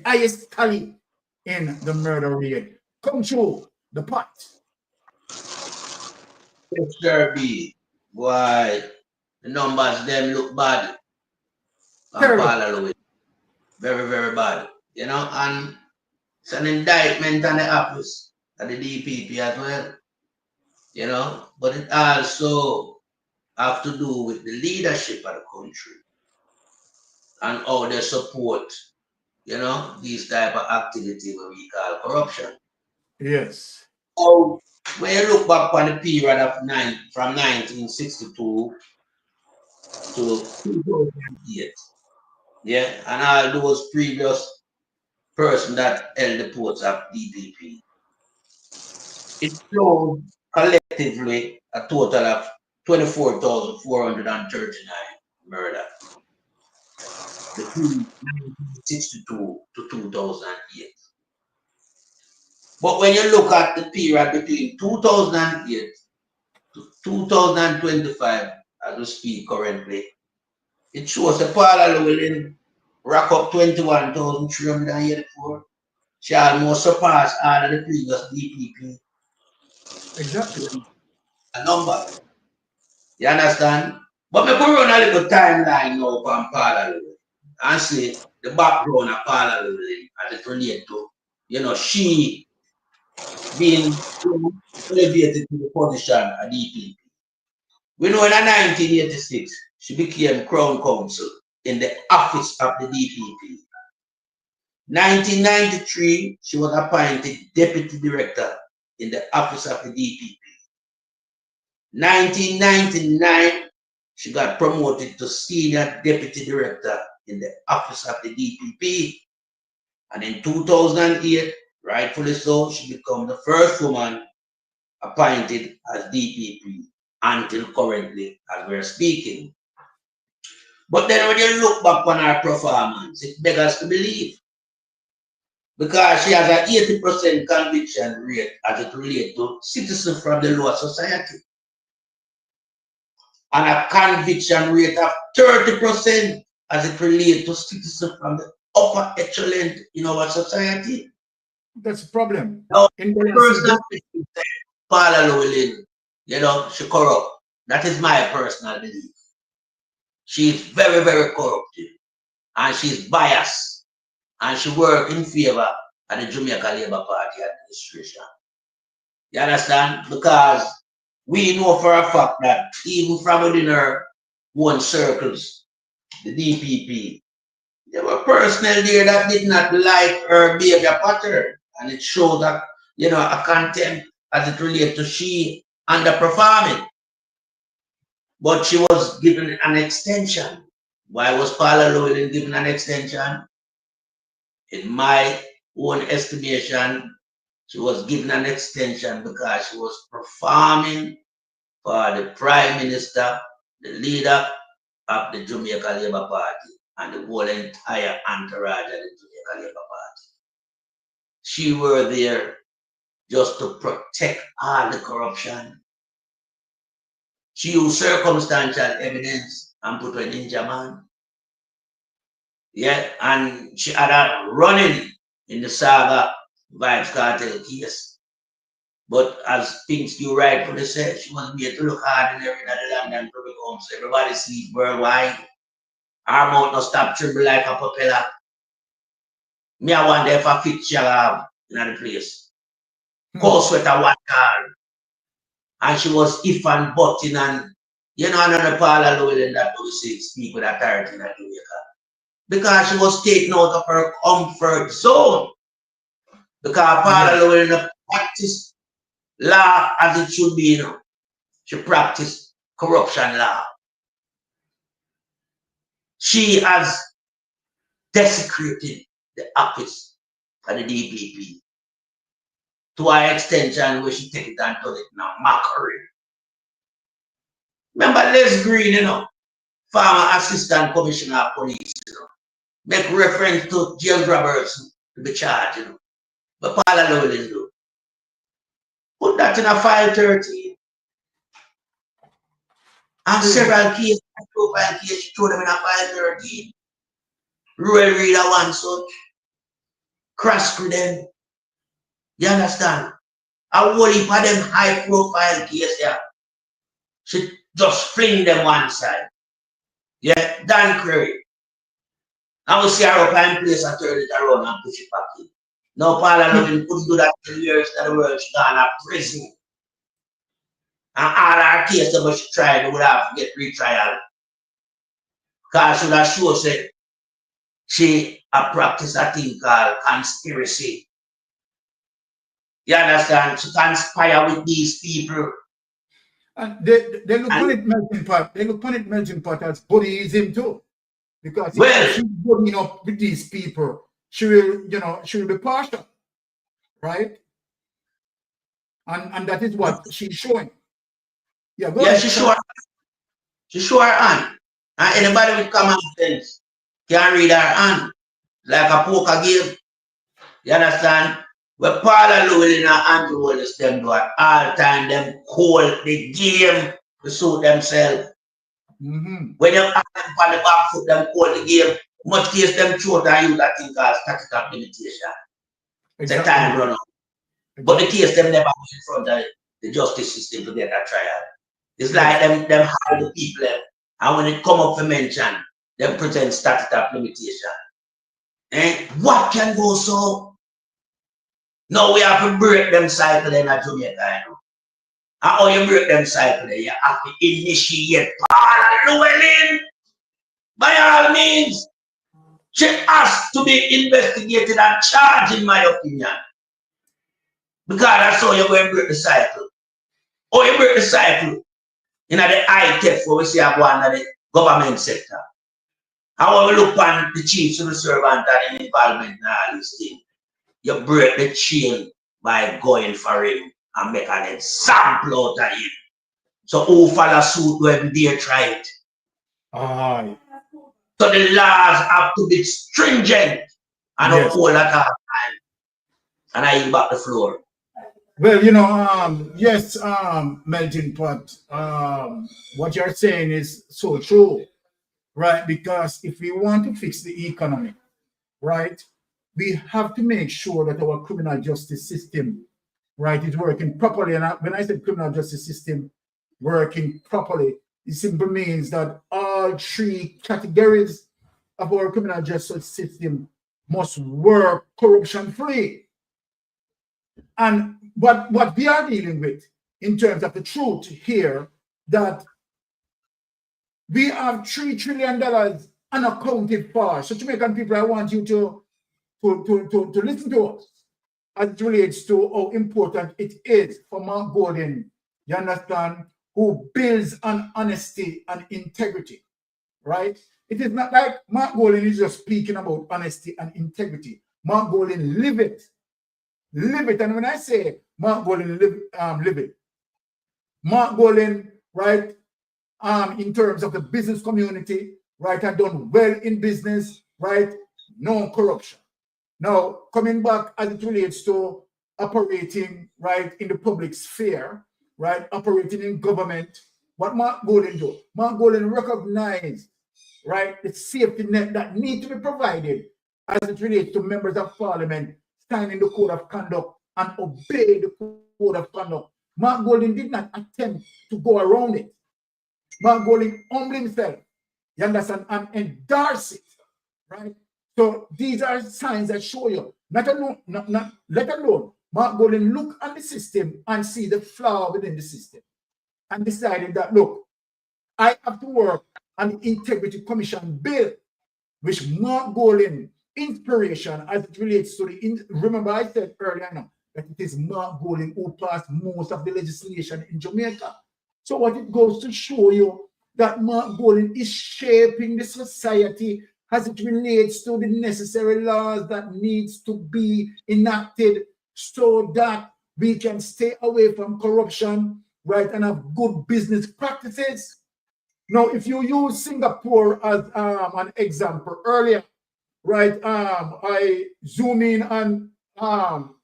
highest tally in the murder rate. Come through the pot. Yes, sir, be. Why, the numbers them look bad on Terrible. Parallel. Very, very bad. And it's an indictment on the office of the DPP as well. But it also have to do with the leadership of the country and how they support, these type of activity what we call corruption. Yes. So when you look back on the period of from 1962 to 2008, yeah, and all those previous person that held the post of DPP. It showed collectively a total of 24,439 murder between 1962 to 2008. But when you look at the period between 2008 to 2025, as we speak currently, it shows a Paula Llewellyn rack up 21,384. She almost surpassed all of the previous DPP. Exactly. A number. You understand? But me put run a little timeline now from Paula Llewellyn and see the background of Paula Llewellyn as it relates to, you know, she being elevated to the position of DPP. We know in 1986, she became Crown Counsel in the office of the DPP. 1993, she was appointed Deputy Director in the office of the DPP. 1999, she got promoted to Senior Deputy Director in the office of the DPP. And in 2008, rightfully so, she became the first woman appointed as DPP until currently as we're speaking. But then when you look back on her performance, it beggars to believe. Because she has an 80% conviction rate as it relates to citizens from the lower society. And a conviction rate of 30% as it relates to citizens from the upper echelon in our society. That's a problem. Now, the person that Paula Llewellyn, you know, she corrupt. That is my personal belief. She's very, very corruptive. And she's biased. And she works in favor of the Jamaica Labour Party administration. You understand? Because we know for a fact that even from within her own circles, the DPP, there were personnel there that did not like her behavior pattern. And it shows that, you know, a contempt as it relates to she underperforming. But she was given an extension. Why was Paula Llewellyn given an extension? In my own estimation, she was given an extension because she was performing for the Prime Minister, the leader of the Jamaica Labour Party, and the whole entire entourage of the Jamaica Labour Party. She were there just to protect all the corruption. She used circumstantial evidence and put her in ninja man. Yeah, and she had a running in the Seaga vibes cartel case. But as things you rightfully said, she was made to look ordinary in the London public homes. Everybody sleep worldwide. Her mouth no stop tremble like a propeller. Me I wonder if I fit Seaga in the place. Cold sweater one car. And she was if and butting and you know another Paula Llewellyn that we say speak with authority in Jamaica. Because she was taken out of her comfort zone. Because Paula Llewellyn practiced law as it should be, you know. She practiced corruption law. She has desecrated the office of the DPP to an extension where she take it and turn it now mockery. Remember Les Green, you know, former assistant commissioner of police, you know, make reference to James Roberts to be charged, you know. But Paula Llewellyn do. Put that in a file 13. And several cases, profile cases, she threw them in a file 13. Royal Reader one such. Crash through them. You understand? A whole heap of them high profile cases here. She just fling them one side. Yeah, Dan Curry. I will see her up in place and turn it around and push it back in. Now Paula Llewellyn couldn't do that for years that the world she gone to prison. And all her cases that she tried, they would have to get retrial. Because she would have shown say she practiced a thing called conspiracy. You understand? She conspire with these people. And they look on it melting pot. They look on it melting pot as Buddhism too. Because she's building up with these people. she will, she will be partial, right? And that is what she's showing. Yeah, go ahead. She show her hand. And anybody with common sense can read her hand. Like a poker game. You understand? When Paula Llewellyn and Andrew Wallace them do at all time, them call the game to suit themselves. When you ask them on the back foot, them call the game. Much case them short and you that thing called statistical limitation. It's a time run out. But the case them never go in front of the justice system to get a trial. It's like them hide the people. And when it come up for mention, them pretend statistical limitation. And what can go so? Now we have to break them cycle in a Jamaica, you know. And how you break them cycle, you have to initiate Paula Llewellyn. By all means, she has to be investigated and charged, in my opinion. Because that's how you're going to break the cycle. Or you break the cycle in the high tech where we see a go under the government sector. How we look on the chief civil servant and the involvement in all these things. You break the chain by going for him and make an example out of him. So who follow suit when they try it? Aye. So the laws have to be stringent and uphold at all time. And I yield back the floor. Well, yes, Melting Pot, what you're saying is so true, right? Because if we want to fix the economy, right, we have to make sure that our criminal justice system, right, is working properly. And when I said criminal justice system working properly, it simply means that all three categories of our criminal justice system must work corruption-free. And what we are dealing with in terms of the truth here, that we have $3 trillion unaccounted for. So Jamaican people, I want you to listen to us as it relates to how important it is for Mark Gordon, you understand, who builds on honesty and integrity, right? It is not like Mark Gordon is just speaking about honesty and integrity. Mark Gordon live it. Live it. And when I say Mark Gordon live it, Mark Gordon, right, in terms of the business community, right, had done well in business, right, no corruption. Now, coming back as it relates to operating, right, in the public sphere, right, operating in government, what Mark Gordon do? Mark Gordon recognized, right, the safety net that need to be provided as it relates to members of parliament signing the code of conduct and obey the code of conduct. Mark Gordon did not attempt to go around it. Mark Gordon humbled himself, you understand, and endorse it, right? So these are signs that show you, let alone Mark Gordon look at the system and see the flaw within the system and decided that, look, I have to work on the Integrity Commission bill, which Mark Gordon inspiration as it relates to remember I said earlier now that it is Mark Gordon who passed most of the legislation in Jamaica. So what it goes to show you that Mark Gordon is shaping the society as it relates to the necessary laws that needs to be enacted so that we can stay away from corruption, right, and have good business practices. Now, if you use Singapore as an example earlier, right, I zoom in on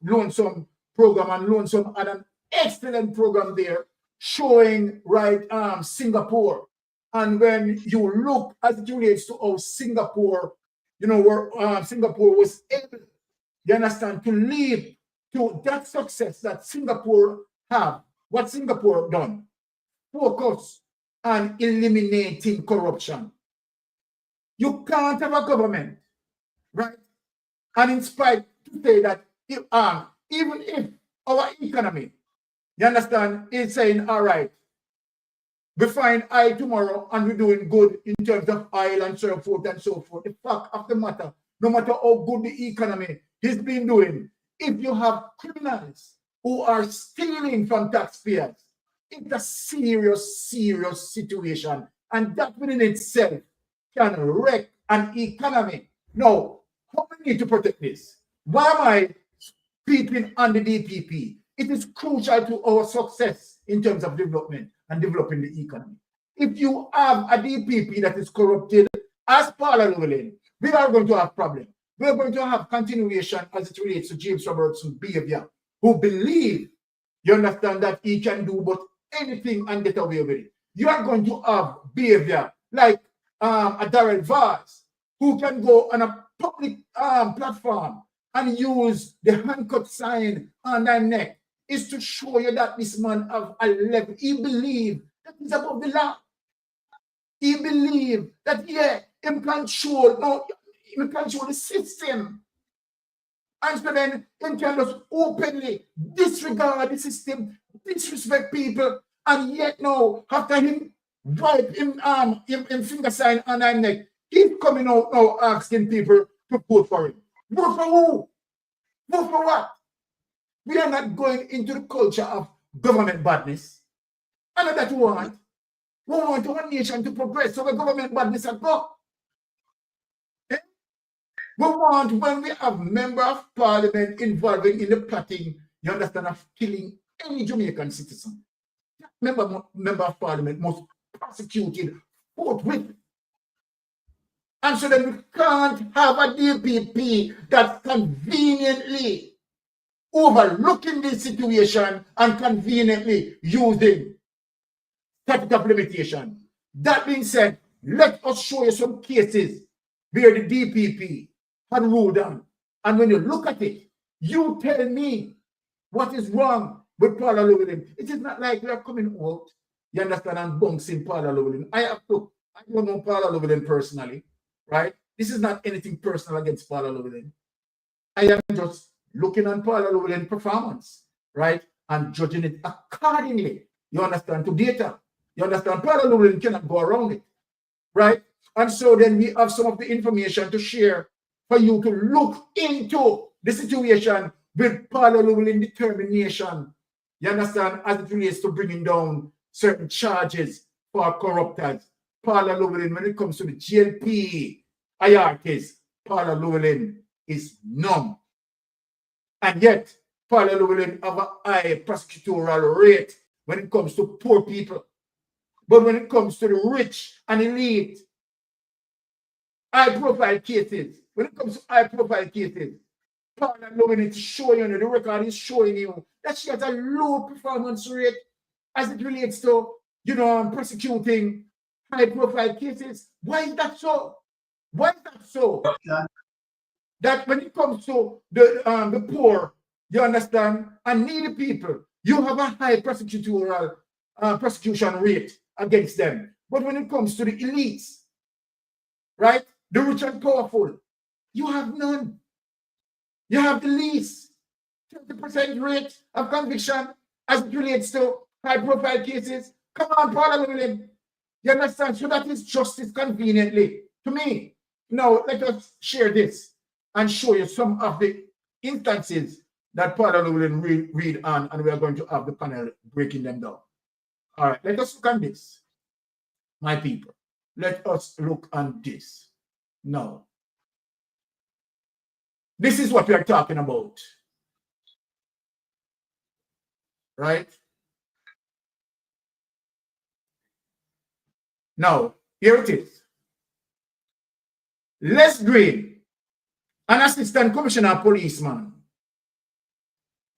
Lonesome program, and Lonesome had an excellent program there showing, right, Singapore. And when you look as it relates to how Singapore, you know, where Singapore was able, you understand, to lead to that success that Singapore have, what Singapore done, focus on eliminating corruption. You can't have a government, right, and in spite to say that if, even if our economy, you understand, is saying, all right, we find oil tomorrow and we're doing good in terms of oil and so forth and so forth. The fact of the matter, no matter how good the economy has been doing, if you have criminals who are stealing from taxpayers, it's a serious, serious situation. And that within itself can wreck an economy. Now, How we need to protect this? Why am I speaking on the DPP? It is crucial to our success in terms of development and developing the economy. If you have a DPP that is corrupted, as Paula Llewellyn, we are going to have problems. We are going to have continuation as it relates to James Robertson's behavior, who believe, you understand, that he can do but anything and get away with it. You are going to have behavior like a Darrell Vaz, who can go on a public platform and use the handcut sign on their neck, is to show you that this man have a level. He believes that he's above the law. He believes that, yeah, he control the system. And so then he can just openly disregard the system, disrespect people, and yet now, after him wipe him finger sign on their neck, he's coming out now asking people to vote for him. Vote for who? Vote for what? We are not going into the culture of government badness. I know that we want. We want our nation to progress, so the government badness at go. Eh? We want, when we have member of parliament involving in the plotting, you understand, of killing any Jamaican citizen. Member of parliament must prosecuted forthwith. And so then we can't have a DPP that's conveniently overlooking this situation and conveniently using statute of limitation. That being said, let us show you some cases where the DPP had ruled on. And when you look at it, you tell me what is wrong with Paula Llewellyn. It is not like we are coming out, you understand, and bouncing Paula Llewellyn. I don't know Paula Llewellyn personally, right? This is not anything personal against Paula Llewellyn. I am just looking on Paula Llewellyn's performance, right? And judging it accordingly. You understand, to data. You understand, Paula Llewellyn cannot go around it, right? And so then we have some of the information to share for you to look into the situation with Paula Llewellyn's determination. You understand, as it relates to bringing down certain charges for corruptors. Paula Llewellyn, when it comes to the GLP hierarchies, Paula Llewellyn is numb. And yet, Paula Llewellyn have a high prosecutorial rate when it comes to poor people. But when it comes to the rich and elite, high-profile cases, when it comes to high-profile cases, Paula Llewellyn is showing you, the record is showing you that she has a low performance rate as it relates to, prosecuting high-profile cases. Why is that so? Why is that so? That when it comes to the poor, you understand, and needy people, you have a high prosecutorial prosecution rate against them. But when it comes to the elites, right, the rich and powerful, you have none. You have the least 30% rate of conviction as it relates to high-profile cases. Come on, Paula Llewellyn. You understand? So that is justice conveniently to me. Now, let us share this and show you some of the instances that Paula Llewellyn read on, and we are going to have the panel breaking them down. All right, let us look on this, my people. Let us look on this. Now, this is what we are talking about, right? Now, here it is. Les Green, an assistant commissioner policeman,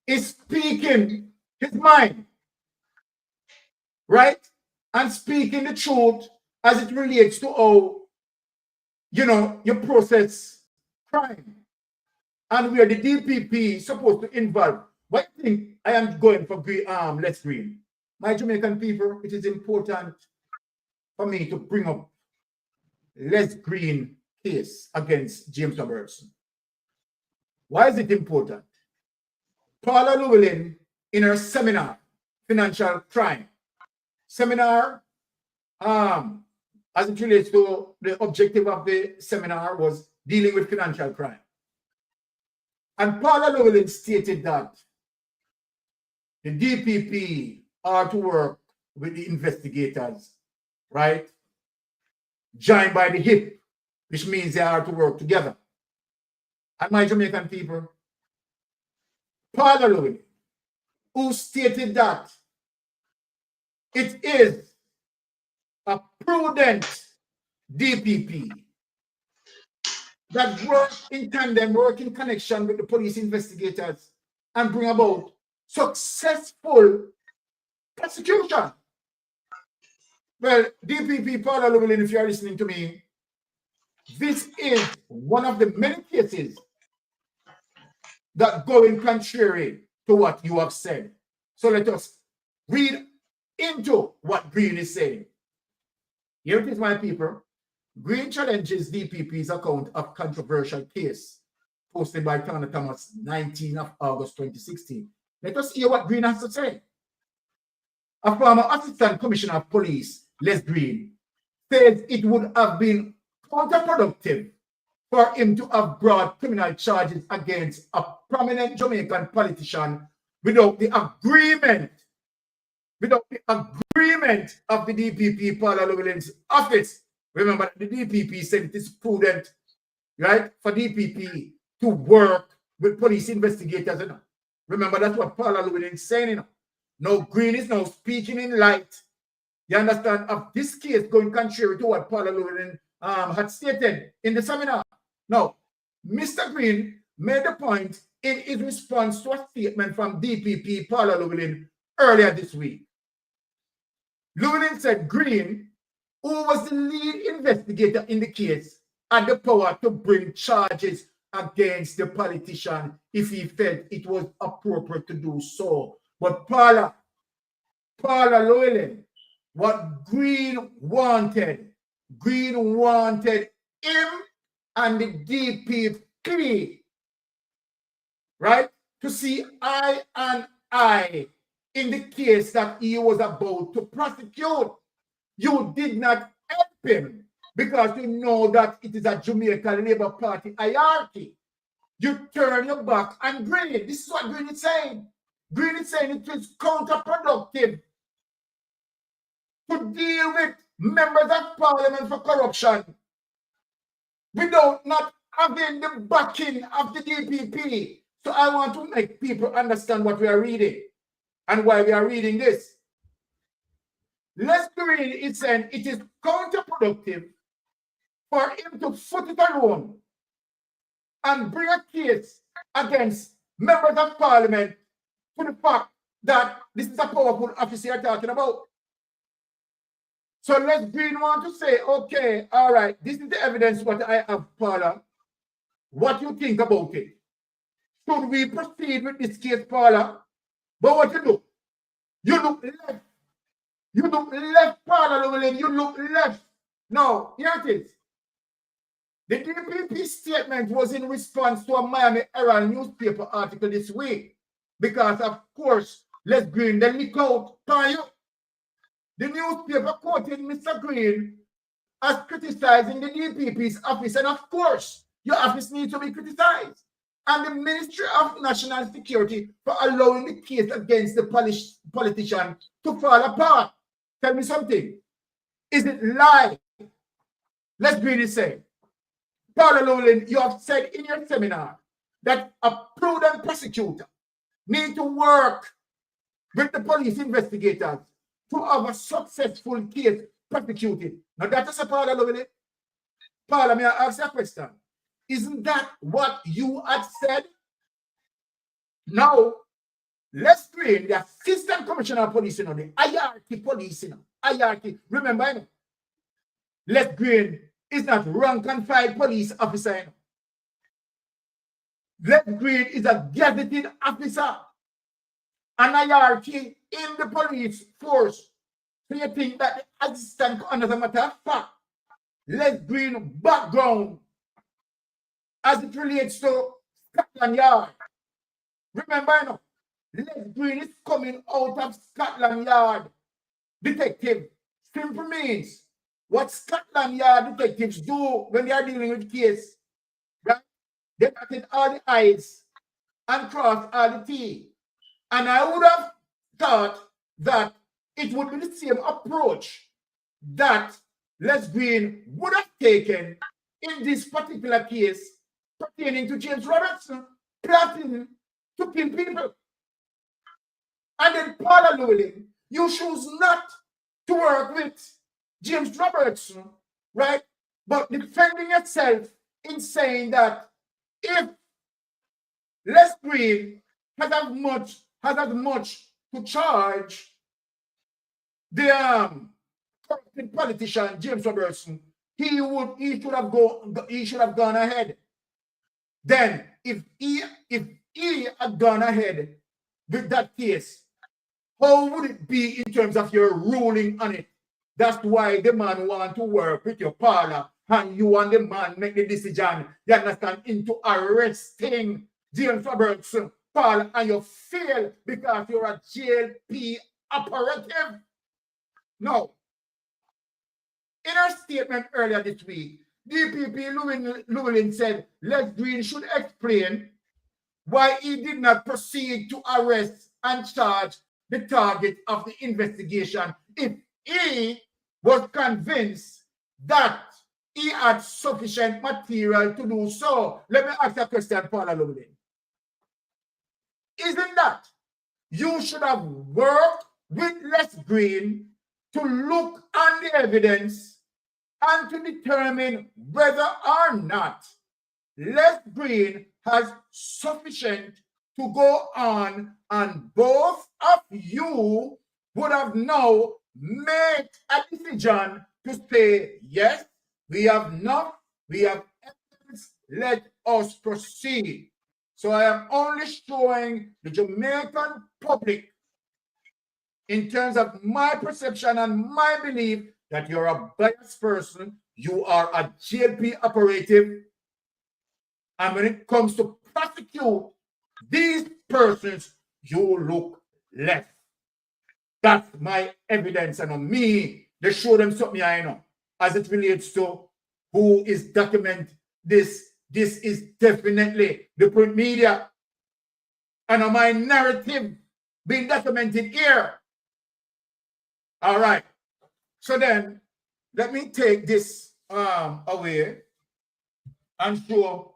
is speaking his mind, right? And speaking the truth as it relates to how, you process crime. And where the DPP is supposed to involve. What do you think I am going for Les Green? My Jamaican people, it is important for me to bring up Les Green case against James Robertson. Why is it important? Paula Llewellyn, in her seminar, Financial Crime, seminar, as it relates to the objective of the seminar was dealing with financial crime. And Paula Llewellyn stated that the DPP are to work with the investigators, right? Joined by the hip, which means they are to work together. and my Jamaican people, Trelawy, who stated that it is a prudent DPP that work in tandem, work in connection with the police investigators and bring about successful prosecution. Well, DPP Trelawy, if you are listening to me, this is one of the many cases that go in contrary to what you have said. So let us read into what Green is saying. Here it is, my people. Green challenges DPP's account of controversial case posted by Turner Thomas, 19 of August 2016. Let us hear what Green has to say. A former Assistant Commissioner of Police, Les Green, says it would have been counterproductive for him to have brought criminal charges against a prominent Jamaican politician without the agreement of the DPP Trelawy's office. Remember, the DPP said it is prudent, right, for DPP to work with police investigators. You know? Remember, that's what Trelawy is saying. You know? Now, Green is now speaking in light, you understand, of this case going contrary to what Trelawy had stated in the seminar. Now, Mr. Green made the point in his response to a statement from DPP Trelawy earlier this week. Llewellyn said Green, who was the lead investigator in the case, had the power to bring charges against the politician if he felt it was appropriate to do so. But Paula Llewellyn, what Green wanted him and the DPP, right, to see eye and eye in the case that he was about to prosecute. You did not help him because you know that it is a Jamaican Labour Party hierarchy. You turn your back on Green. This is what Green is saying. Green is saying it is counterproductive to deal with members of parliament for corruption without not having the backing of the DPP. So I want to make people understand what we are reading and why we are reading this. Les Green is saying it is counterproductive for him to foot it alone and bring a case against members of parliament to the fact that this is a powerful officer you're talking about. So Les Green want to say, okay, all right, this is the evidence what I have, Paula. What you think about it? Should we proceed with this case, Paula? But what you do? You look left. You look left, Paula Llewellyn. You look left. No, here it is. The DPP statement was in response to a Miami Herald newspaper article this week because, of course, Les Green, then leak out by you. The newspaper quoted Mr. Green as criticizing the DPP's office, and of course, your office needs to be criticized. And the Ministry of National Security for allowing the case against the politician to fall apart. Tell me something. Is it lie? Les Green is saying, Paula Llewellyn, you have said in your seminar that a prudent prosecutor needs to work with the police investigators to have a successful case prosecuted. Now that is a Paula Llewellyn. Paula, may I ask you a question? Isn't that what you had said? Now, Les Green, the Assistant Commissioner of Police, the hierarchy police, hierarchy. Remember, Les Green is not rank and file police officer. Les Green is a gazetted officer, an hierarchy in the police force. So you think that the assistant, as a matter of fact, Les Green background as it relates to Scotland Yard. Remember, Les Green is coming out of Scotland Yard detective. Simple means what Scotland Yard detectives do when they are dealing with case, right? They dotted all the I's and cross all the T. And I would have thought that it would be the same approach that Les Green would have taken in this particular case pertaining to James Robertson plotting to kill people. And then Paula Llewellyn, you choose not to work with James Robertson, right? But defending yourself in saying that if Les Green has as much to charge the corrupted politician James Robertson, he should have gone ahead. Then if he had gone ahead with that case, how would it be in terms of your ruling on it? That's why the man want to work with your partner, and you and the man make the decision, you understand, into arresting James Robertson, Paul, and you fail because you're a JLP operative. No. In her statement earlier this week, DPP Llewellyn said Les Green should explain why he did not proceed to arrest and charge the target of the investigation if he was convinced that he had sufficient material to do so. Let me ask a question, Paula Llewellyn. Isn't that you should have worked with Les Green to look on the evidence and to determine whether or not Les Green has sufficient to go on, and both of you would have now made a decision to say, yes, we have enough, we have evidence, let us proceed. So I am only showing the Jamaican public, in terms of my perception and my belief, that you're a biased person, you are a JLP operative, and when it comes to prosecute these persons, you look left. That's my evidence, and on me, they show them something I know. As it relates to who is document this is definitely the print media. And on my narrative being documented here. All right. So then, let me take this away and show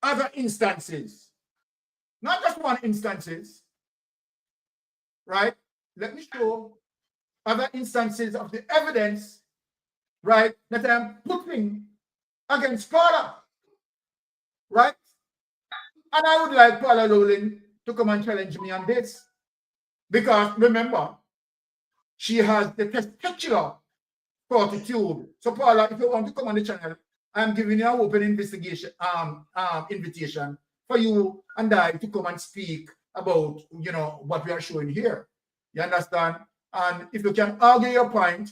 other instances. Not just one instances, right? Let me show other instances of the evidence, right, that I'm putting against Paula, right? And I would like Paula Llewellyn to come and challenge me on this, because remember, she has the testicular fortitude. So Paula, if you want to come on the channel, I'm giving you an open investigation invitation for you and I to come and speak about, you know, what we are showing here. You understand? And if you can argue your point,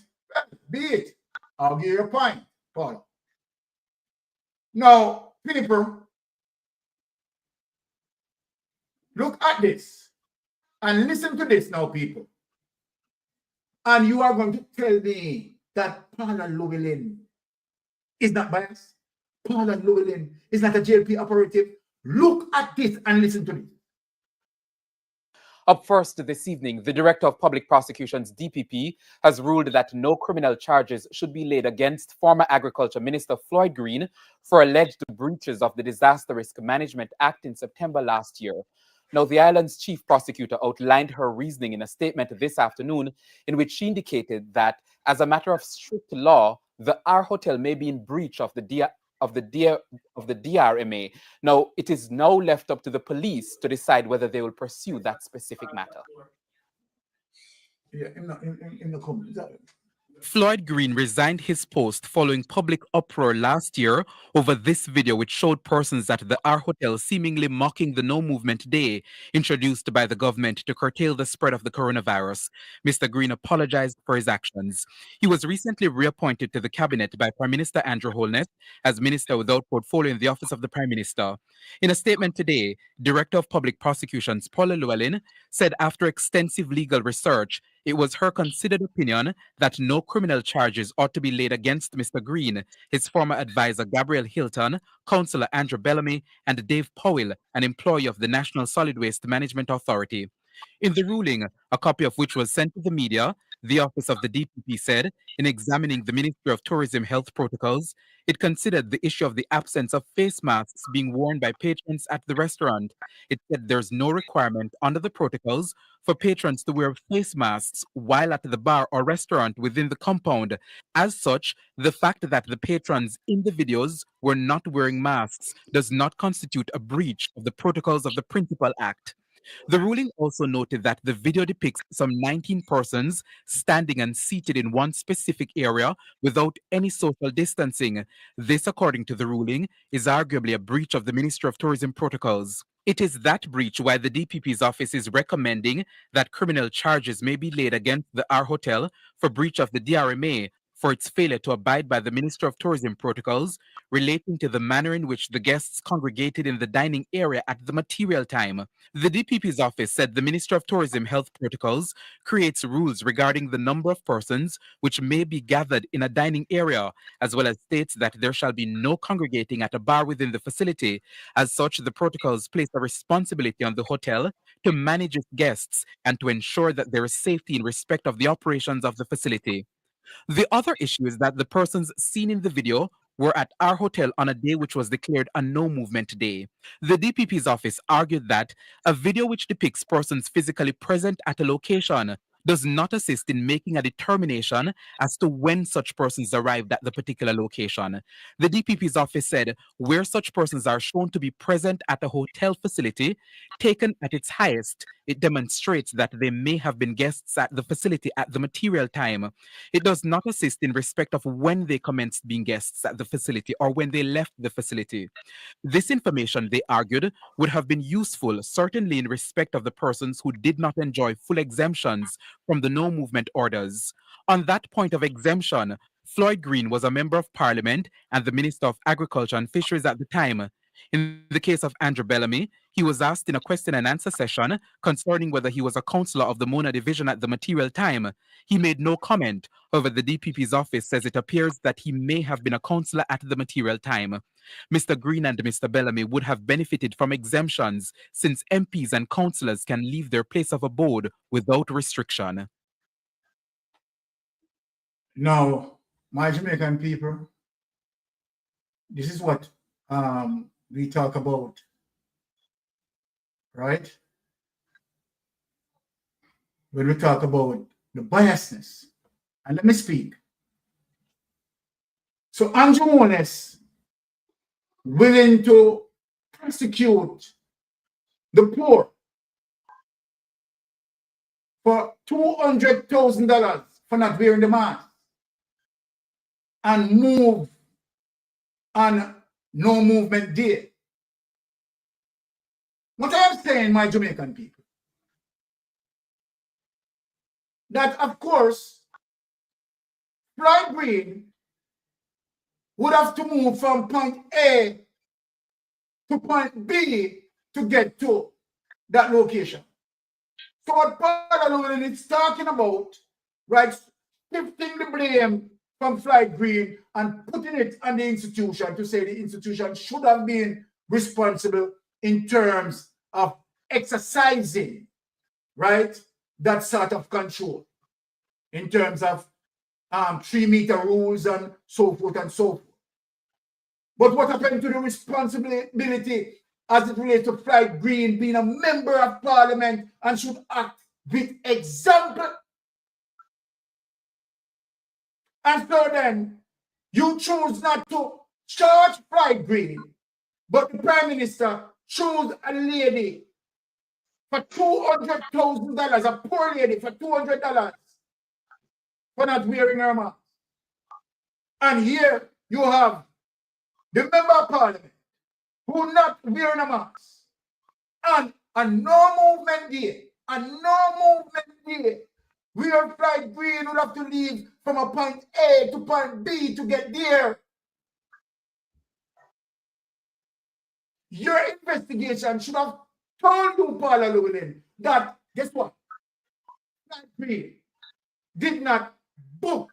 be it. Argue your point, Paula. Now, people, look at this and listen to this now, people. And you are going to tell me that Paula Llewellyn is not biased. Paula Llewellyn is not a JLP operative. Look at this and listen to this. Up first this evening, the Director of Public Prosecutions, DPP, has ruled that no criminal charges should be laid against former Agriculture Minister Floyd Green for alleged breaches of the Disaster Risk Management Act in September last year. Now, the island's chief prosecutor outlined her reasoning in a statement this afternoon in which she indicated that, as a matter of strict law, the R Hotel may be in breach of the DRMA. Now, it is now left up to the police to decide whether they will pursue that specific matter. Yeah, in the comments. Floyd Green resigned his post following public uproar last year over this video, which showed persons at the R Hotel seemingly mocking the No Movement Day introduced by the government to curtail the spread of the coronavirus. Mr. Green apologized for his actions. He was recently reappointed to the cabinet by Prime Minister Andrew Holness as Minister without portfolio in the Office of the Prime Minister. In a statement today, Director of Public Prosecutions Paula Llewellyn said after extensive legal research, it was her considered opinion that no criminal charges ought to be laid against Mr. Green, his former advisor Gabriel Hilton, Councillor Andrew Bellamy, and Dave Powell, an employee of the National Solid Waste Management Authority. In the ruling, a copy of which was sent to the media, The Office of the DPP said, in examining the Ministry of Tourism health protocols, it considered the issue of the absence of face masks being worn by patrons at the restaurant. It said there's no requirement under the protocols for patrons to wear face masks while at the bar or restaurant within the compound. As such, the fact that the patrons in the videos were not wearing masks does not constitute a breach of the protocols of the Principal Act. The ruling also noted that the video depicts some 19 persons standing and seated in one specific area without any social distancing. This, according to the ruling, is arguably a breach of the Ministry of Tourism protocols. It is that breach why the DPP's office is recommending that criminal charges may be laid against the R Hotel for breach of the DRMA for its failure to abide by the Ministry of Tourism protocols relating to the manner in which the guests congregated in the dining area at the material time. The DPP's office said the Ministry of Tourism health protocols creates rules regarding the number of persons which may be gathered in a dining area, as well as states that there shall be no congregating at a bar within the facility. As such, the protocols place a responsibility on the hotel to manage its guests and to ensure that there is safety in respect of the operations of the facility. The other issue is that the persons seen in the video were at our hotel on a day which was declared a no movement day. The DPP's office argued that a video which depicts persons physically present at a location does not assist in making a determination as to when such persons arrived at the particular location. The DPP's office said where such persons are shown to be present at a hotel facility, taken at its highest, it demonstrates that they may have been guests at the facility at the material time. It does not assist in respect of when they commenced being guests at the facility or when they left the facility. This information, they argued, would have been useful, certainly in respect of the persons who did not enjoy full exemptions from the no movement orders. On that point of exemption, Floyd Green was a member of Parliament and the Minister of Agriculture and Fisheries at the time. In the case of Andrew Bellamy, he was asked in a question and answer session concerning whether he was a councillor of the Mona division at the material time. He made no comment. However, the DPP's office says it appears that he may have been a councillor at the material time. Mr. Green and Mr. Bellamy would have benefited from exemptions since MPs and councillors can leave their place of abode without restriction. Now, my Jamaican people, this is what we talk about, right? When we talk about the biasness, and let me speak. So Andrew Mones willing to prosecute the poor for $200,000 for not wearing the mask and move on no movement day. What I am saying, my Jamaican people, that of course, Floyd Green would have to move from point A to point B to get to that location. So what Patmore is talking about, right, shifting the blame from Floyd Green and putting it on the institution to say the institution should have been responsible in terms of exercising, right, that sort of control in terms of 3-meter rules and so forth and so forth. But what happened to the responsibility as it relates to Floyd Green being a member of Parliament and should act with example? And so then you choose not to charge Floyd Green, but the Prime Minister chose a lady for $200,000, a poor lady for $200 for not wearing her mask. And here you have the member of Parliament who not wearing a mask and a no movement day, where Floyd Green would have to leave from a point A to point B to get there. Your investigation should have told you, Paula Llewellyn, that guess what? Floyd Green did not book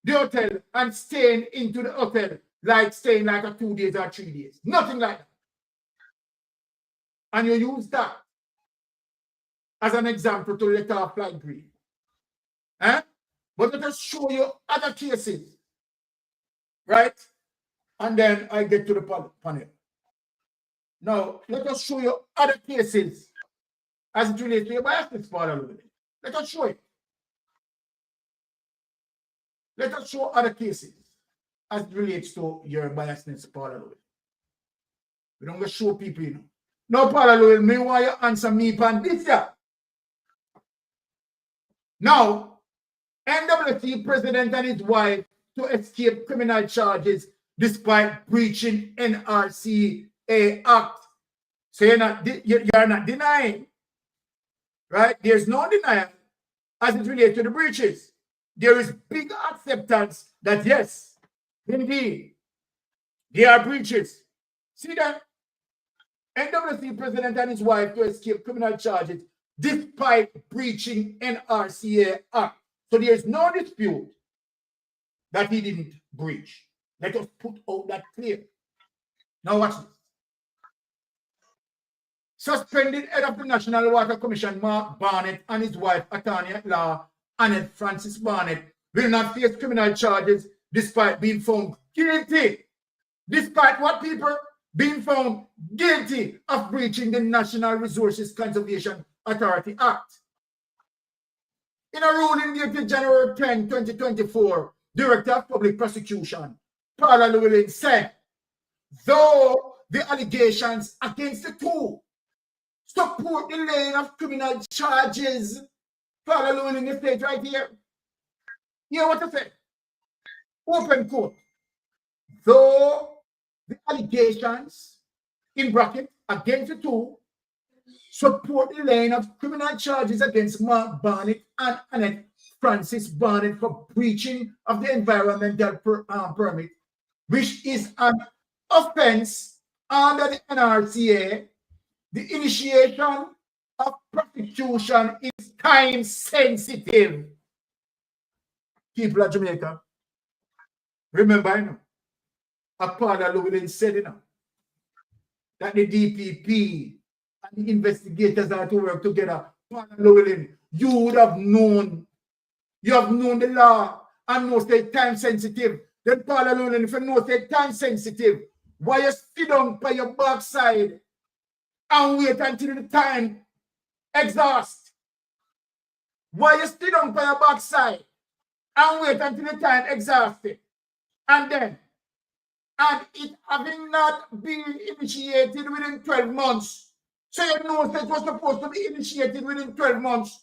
the hotel and staying into the hotel like staying like a 2 days or 3 days. Nothing like that. And you use that as an example to let off Floyd Green. But let us show you other cases, right? And then I get to the panel. Now, let us show you other cases as it relates to your biasness, Parliament. Let us show it. Let us show other cases as it relates to your biasness, Parliament. We don't go show people, you know. Now, Parliament, me why you answer me on this year. Now, NWC president and his wife to escape criminal charges despite breaching NRCA Act. So you're not denying, right? There's no denial as it relates to the breaches. There is big acceptance that yes, indeed, there are breaches. See that? NWC president and his wife to escape criminal charges despite breaching NRCA Act. So there is no dispute that he didn't breach. Let us put out that clear. Now watch this. Suspended head of the National Water Commission, Mark Barnett, and his wife, attorney at law, Annette Francis Barnett, will not face criminal charges despite being found guilty. Despite what, people? Being found guilty of breaching the National Resources Conservation Authority Act. In a ruling dated January 10, 2024, Director of Public Prosecution, Paula Llewellyn, said, though the allegations against the two support the laying of criminal charges, Paula Llewellyn is state right here. Hear what I said? Open quote. Though the allegations, in bracket, against the two support the laying of criminal charges against Mark Barnett and Annette Francis Barnett for breaching of the environmental permit, which is an offense under the NRCA. The initiation of prosecution is time sensitive. People of Jamaica, remember, I know, Paula Llewellyn said, you know, that the DPP and the investigators are to work together. Paula Llewellyn, you would have known. You have known the law and know it's time sensitive. Then Paula Llewellyn, if you know it's time sensitive, why you sit down by your backside and wait until the time exhaust? Why you sit down by your backside and wait until the time exhausted? And then, and it having not been initiated within 12 months. So you know that it was supposed to be initiated within 12 months.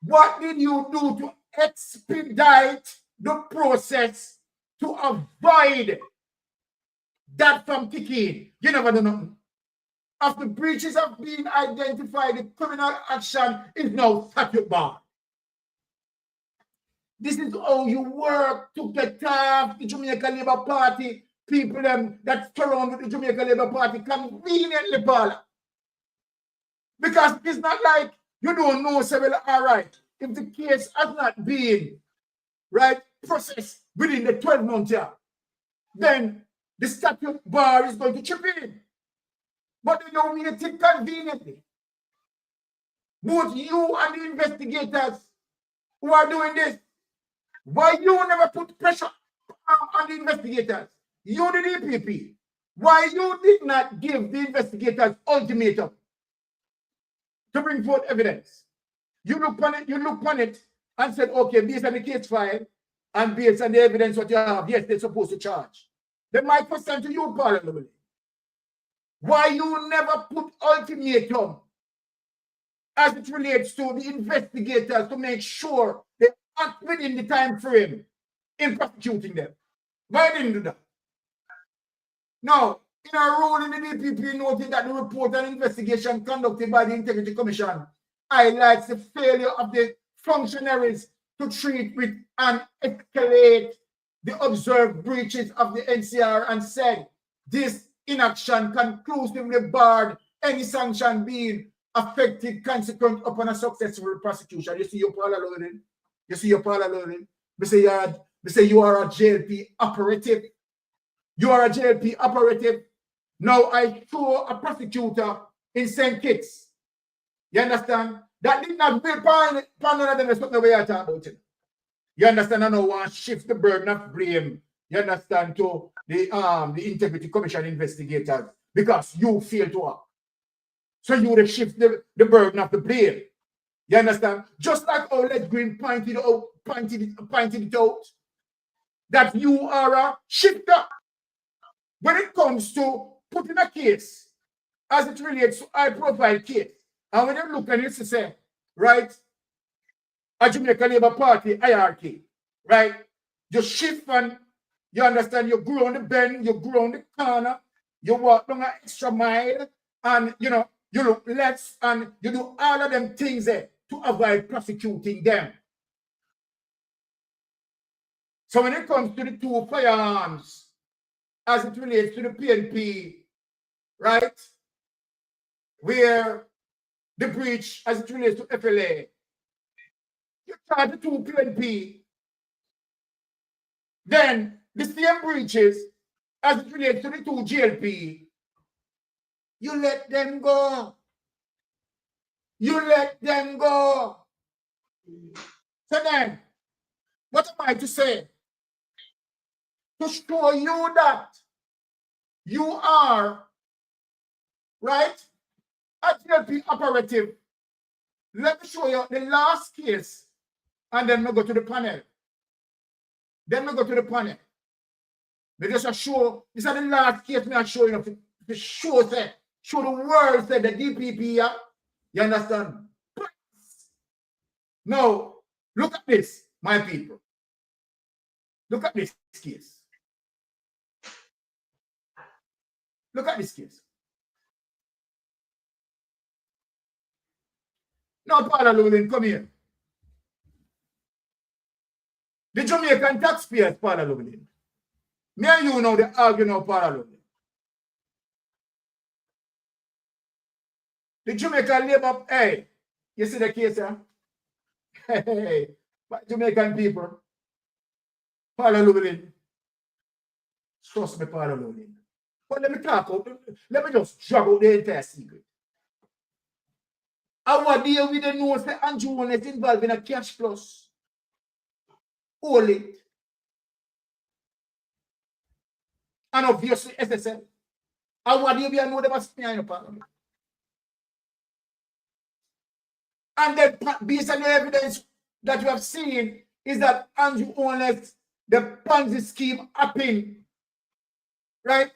What did you do to expedite the process to avoid that from kicking? You never do nothing. After breaches have been identified, the criminal action is now statute barred. This is how you work to get off the Jamaica Labour Party, people that surround the Jamaica Labour Party conveniently, Paula. Because it's not like you don't know, say, well, all right, if the case has not been, right, processed within the 12 months year, then the statute bar is going to chip in. But you don't need it conveniently. Both you and the investigators who are doing this, why you never put pressure on the investigators? You, the DPP, why you did not give the investigators ultimatum to bring forth evidence? You look on it and said, okay, based on the case file and based on the evidence what you have, yes, they're supposed to charge. Then my question to you, Parliament, why you never put ultimatum as it relates to the investigators to make sure they act within the time frame in prosecuting them? Why didn't you do that? Now, in our ruling, the DPP noted that the report and investigation conducted by the Integrity Commission highlights the failure of the functionaries to treat with and escalate the observed breaches of the NCR and said this inaction conclusively barred any sanction being affected consequent upon a successful prosecution. You see your Paula Llewellyn? You see your Paula Llewellyn? We say you are a JLP operative. You are a JLP operative. Now I show a prosecutor in St. Kitts. You understand? That did not be none of them is what we are talking about. You understand? I don't want to shift the burden of blame, you understand, to the Integrity Commission investigators because you failed to act. So you would shift the burden of the blame. You understand? Just like Olet Green pointed it out, that you are a shifter when it comes to putting a case as it relates to high-profile case. And when you look and you say, right, a Jamaican Labour Party hierarchy, right? You shift and you understand, you grow on the bend, you grow on the corner, you walk down an extra mile, and you know, you look less, and you do all of them things there to avoid prosecuting them. So when it comes to the two firearms, as it relates to the PNP, right, where the breach as it relates to FLA, you charge the two PNP, then the same breaches as it relates to the two GLP, you let them go. You let them go. So then, what am I to say? To show you that you are, right, a GLP operative. Let me show you the last case, and then we go to the panel. Then we go to the panel. We just show, this is the last case me I show you to show the world that the DPP, you understand? Now, look at this, my people. Look at this case. Look at this case. Now, Paula Llewellyn, come here. The Jamaican taxpayers, Paula Llewellyn. Me and you know they argue now, Paula Llewellyn. The Jamaican Labour, hey, you see the case, huh? Hey, Jamaican people, Paula Llewellyn. Trust me, Paula Llewellyn. But let me talk out, let me just drag out the entire secret. Our deal with the know that Andrew One is involved in a cash plus. Hold it. And obviously SSL. Our deal we know they must be in the parliament. And then based on the evidence that you have seen is that Andrew Honest, the Ponzi scheme happened, right?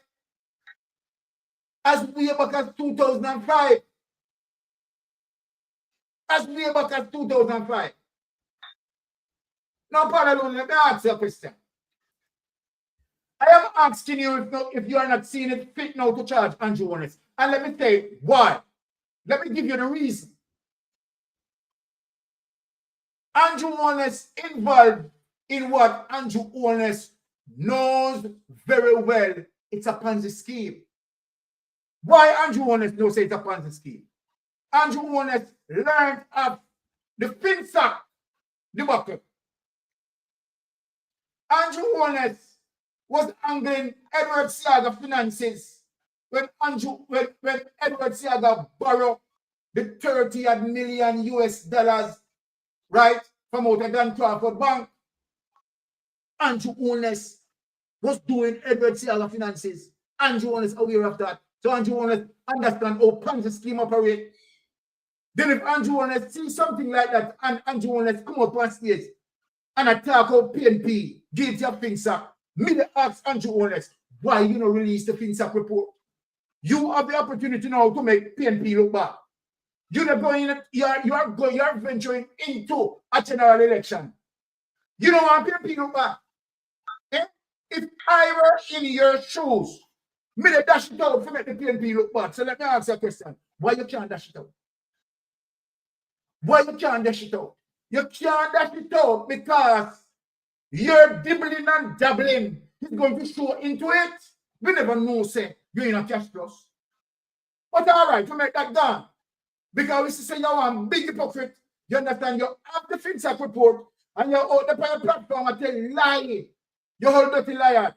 As way back as 2005. As way back as 2005. Now, Paula, let me ask you a question. I am asking you if you are not seeing it fit now to charge Andrew Honest. And let me say why. Let me give you the reason. Andrew Honest involved in what Andrew Honest knows very well. It's a Ponzi scheme. Why Andrew Honest knows it's a Ponzi scheme? Andrew Honest learned of the FinSac debacle. Andrew Honest was angling Edward Seaga finances when Edward Seaga borrowed the 30 million US dollars, right, from out of Dan Crawford Bank. Andrew Honest was doing Edward Seaga finances. Andrew Honest aware of that. So Andrew Honest understand how Ponzi scheme operate. Then if Andrew Honest see something like that and Andrew Honest come up on stage and attack out PNP, guilty of FinSac, me ask Andrew Honest, why you not release the FinSac report? You have the opportunity now to make PNP look bad. You're venturing into a general election. You don't want PNP look bad. Eh? If I were in your shoes, me the dash it out to make the PNP look bad. So let me ask you a question. Why you can't dash it out? Why you can't dash it out? You can't dash it out because you're dibbling and dabbling. He's going to show into it. We never know, say, you're in a cash plus. But all right, to make that done. Because we say you're one big hypocrite. You understand? You have the FinSac report and you're out there on your platform and tell you lie. You're all dirty liar.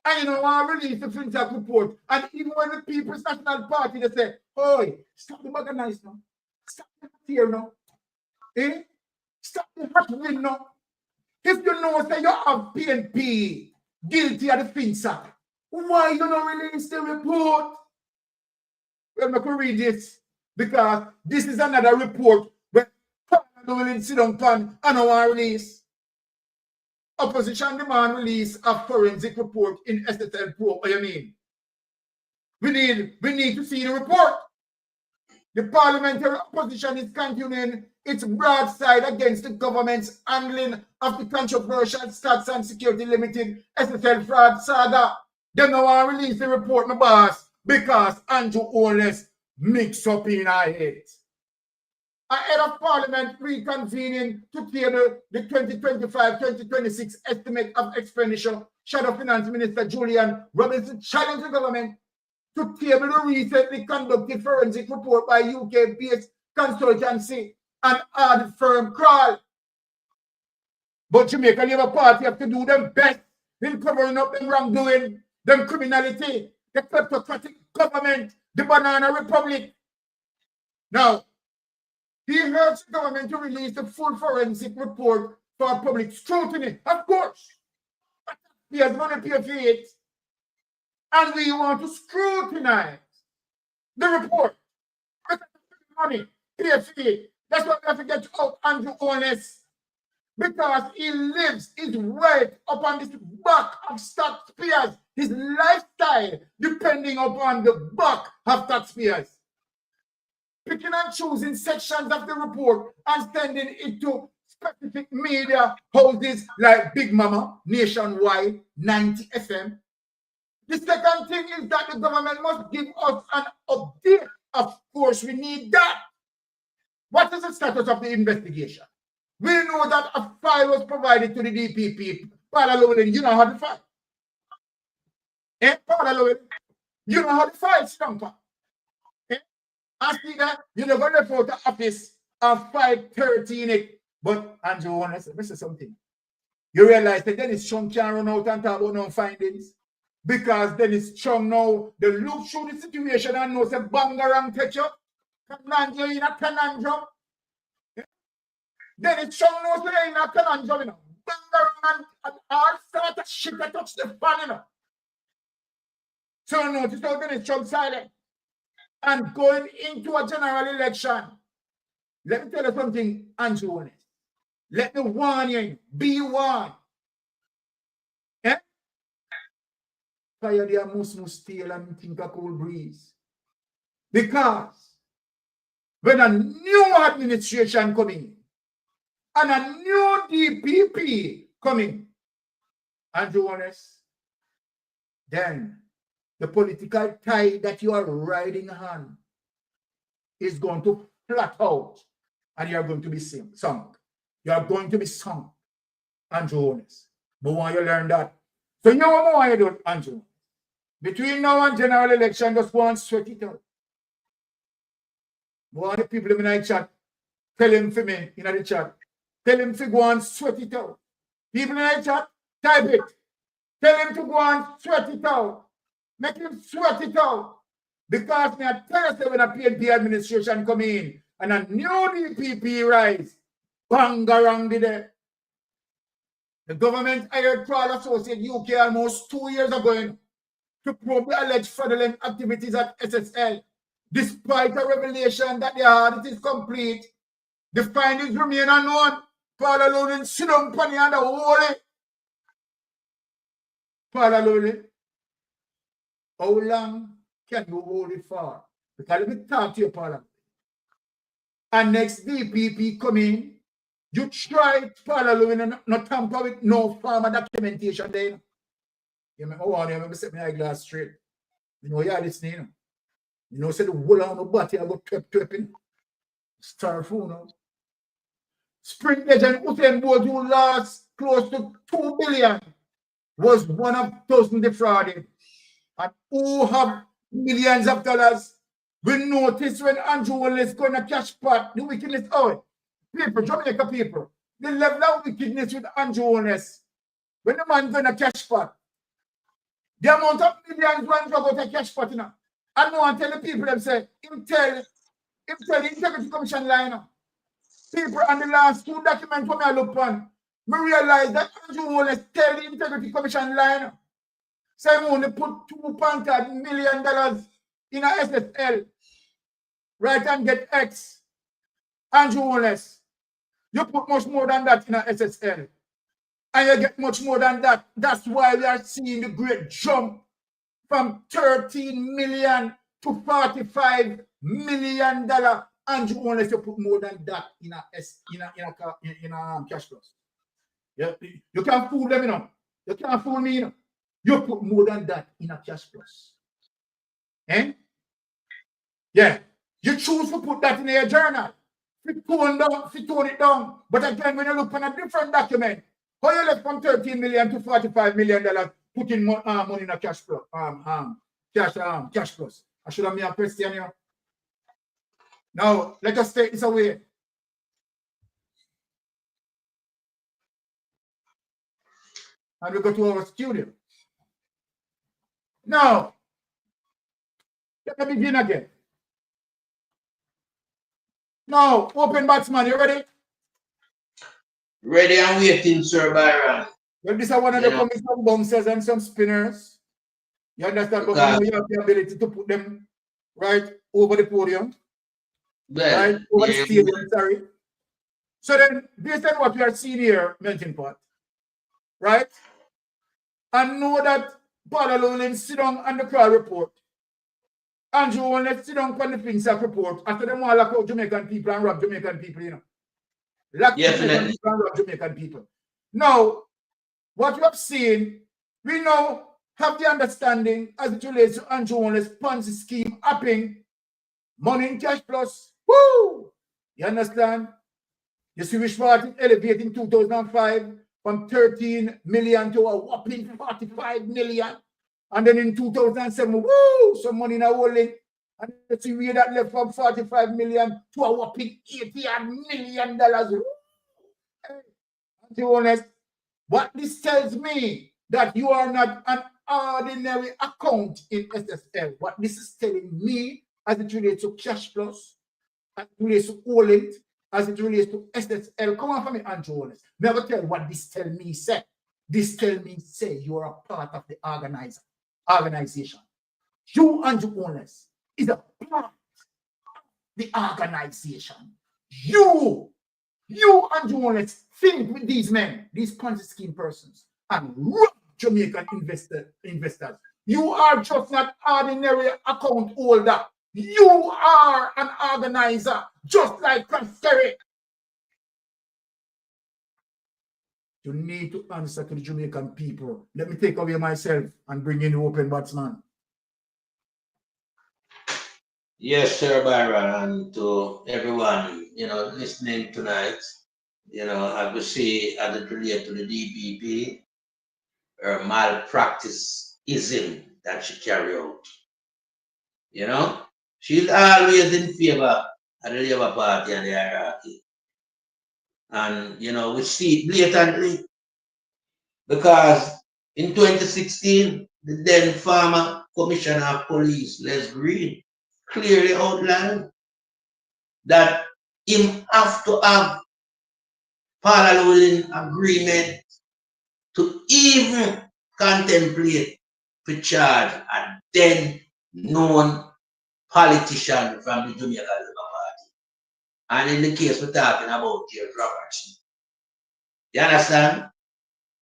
And you don't want to release the FinSac report. And even when the People's National Party, they say, oh, stop the organize now. Stop the here now. Eh? Stop the hot win now. If you know that you have PNP guilty of the FinSA, why you don't release the report? Well, I can read this because this is another report where will sit on pan and our release. Opposition demand release a forensic report in SSL Pro. What do you mean? We need to see the report. The parliamentary opposition is continuing its broadside against the government's handling of the controversial Stats and Security Limited SSL fraud saga. They don't want to release the report, my boss, because Andrew Holness mixed up in our heads. Ahead of Parliament reconvening to table the 2025-2026 estimate of expenditure, Shadow Finance Minister Julian Robinson challenged the government to table the recently conducted forensic report by UK-based consultancy and audit firm Crawl. But Jamaica Labour Party have to do them best in covering up them wrongdoing, them criminality, the kleptocratic government, the Banana Republic. Now, he urged the government to release the full forensic report for public scrutiny. Of course, he has money to pay for it. And we want to scrutinize the report. Money, pay for it. That's why we have to get out Andrew Holness. Because he lives his weight upon this back of taxpayers. His lifestyle depending upon the back of taxpayers. Picking and choosing sections of the report and sending it to specific media houses like Big Mama, Nationwide, 90 FM. The second thing is that the government must give us an update. Of course, we need that. What is the status of the investigation? We know that a file was provided to the DPP. Parallel, you know how to file. Parallel, you know how to file, Stamper. I see that you're going to report the office of 5:30 in it. But Andrew, I want to say something. You realize that Dennis Chung can't run out and talk about no findings. Because Dennis Chung now, they look through the situation and knows a bangarang take you. You're in a conundrum. Dennis Chung knows you're in a conundrum, you know. Bangarang and all sort of shit that touch the fan, you know. So notice how Dennis Chung silent. And going into a general election, let me tell you something, Andrew Holness. Let me warn you, be warned. Fire their mus tail and think a cool breeze. Because when a new administration coming and a new DPP coming, Andrew Holness, then the political tide that you are riding on is going to flat out and you are going to be sunk. You are going to be sunk, Andrew Holness. But why you learn that? So you know what I do, Andrew? Between now and general election, just go and sweat it out. Go on the people in the chat, tell him for me in the chat. Tell him to go and sweat it out. People in the chat, type it. Tell him to go and sweat it out. Make him sweat it out. Because me I tell you when a PNP administration come in and a new DPP rise, bang around there. The government hired Crawl Associate UK almost 2 years ago to probe the alleged fraudulent activities at SSL. Despite a revelation that the audit is complete, the findings remain unknown. Paul alone sit down on the other whole. Paul alone. How long can you hold it for? Because let me talk to you, Paul. And next DPP come in, you try Paul alone and not tamper with no farmer documentation there. You know, set my eyeglass straight. You know, you're listening. You know, say the whole on the body, I go twepping. Starful now. Spring legend Usain Bolt, who lost close to 2 billion, was one of those defrauded. And who have millions of dollars. We notice when Andrew Holness going to cash pot, the wickedness out. People, Jamaica people, the level of wickedness with Andrew Holness. When the man going to cash pot, the amount of millions when go to cash pot, you know. And no one tell the people them say, him tell the Integrity Commission line. People on the last 2 documents for me I look on, I realize that Andrew Wallace tell the Integrity Commission line, say I only put $2.5 million in a SSL, right, and get X. Andrew Wallace, you put much more than that in a SSL, and you get much more than that. That's why we are seeing the great jump from $13 million to $45 million. Andrew Wallace, you put more than that in a cash flows. Yeah, you can't fool them, you know. You can't fool me, you know. You put more than that in a cash plus. Eh? Yeah. You choose to put that in your journal. Tone it down. But again, when you look on a different document, how you left from $13 million to $45 million putting money in a cash plus? Cash plus. I should have made a question here. Now, let us take this away. And we go to our studio. Now, let me begin again. Now, open batsman, you ready? Ready and waiting, Sir Byron. Well, this is one of the coming some bouncers and some spinners. You understand? But you have the ability to put them right over the podium. Well, right? Over the stadium, sorry. So then, based on what we are seeing here, melting pot, right? And know that Paul Lowland sit down on the crowd report. Andrew Wallace sit down on the FinSAC report after them all lock out Jamaican people and rob Jamaican people, you know. Lock out Jamaican people and rob Jamaican people. Now, what we have seen, we now have the understanding as it relates to Andrew Wallace's Ponzi scheme upping money in cash plus. Woo! You understand? You see which party elevated in 2005 from 13 million to a whopping 45 million. And then in 2007, woo, some money in a holding. And you see where that left from 45 million to a whopping $80 million. Woo! Hey, to be honest, what this tells me that you are not an ordinary account in SSL. What this is telling me as it relates to cash plus, as it relates to holding, as it relates to SSL. Come on for me, Andrew Wallace. Never tell what this tell me say. This tell me say you are a part of the organization. You, Andrew Wallace, is a part of the organization. You, Andrew Wallace, think with these men, these Ponzi scheme persons, and rob Jamaican investors. You are just not ordinary account holder. You are an organizer, just like Terry. You need to answer to the Jamaican people. Let me take away myself and bring in the open batsman. Yes, Sir Byron, and to everyone, listening tonight, I would say as it relates to the DPP, her malpractice-ism that she carry out. She's always in favor of the Labour Party and the hierarchy. And, we see it blatantly because in 2016, the then former Commissioner of Police, Les Green, clearly outlined that him have to have parallel agreement to even contemplate to charge a then known politician from the Jamaica Labour Party. And in the case we're talking about James Robertson. You understand?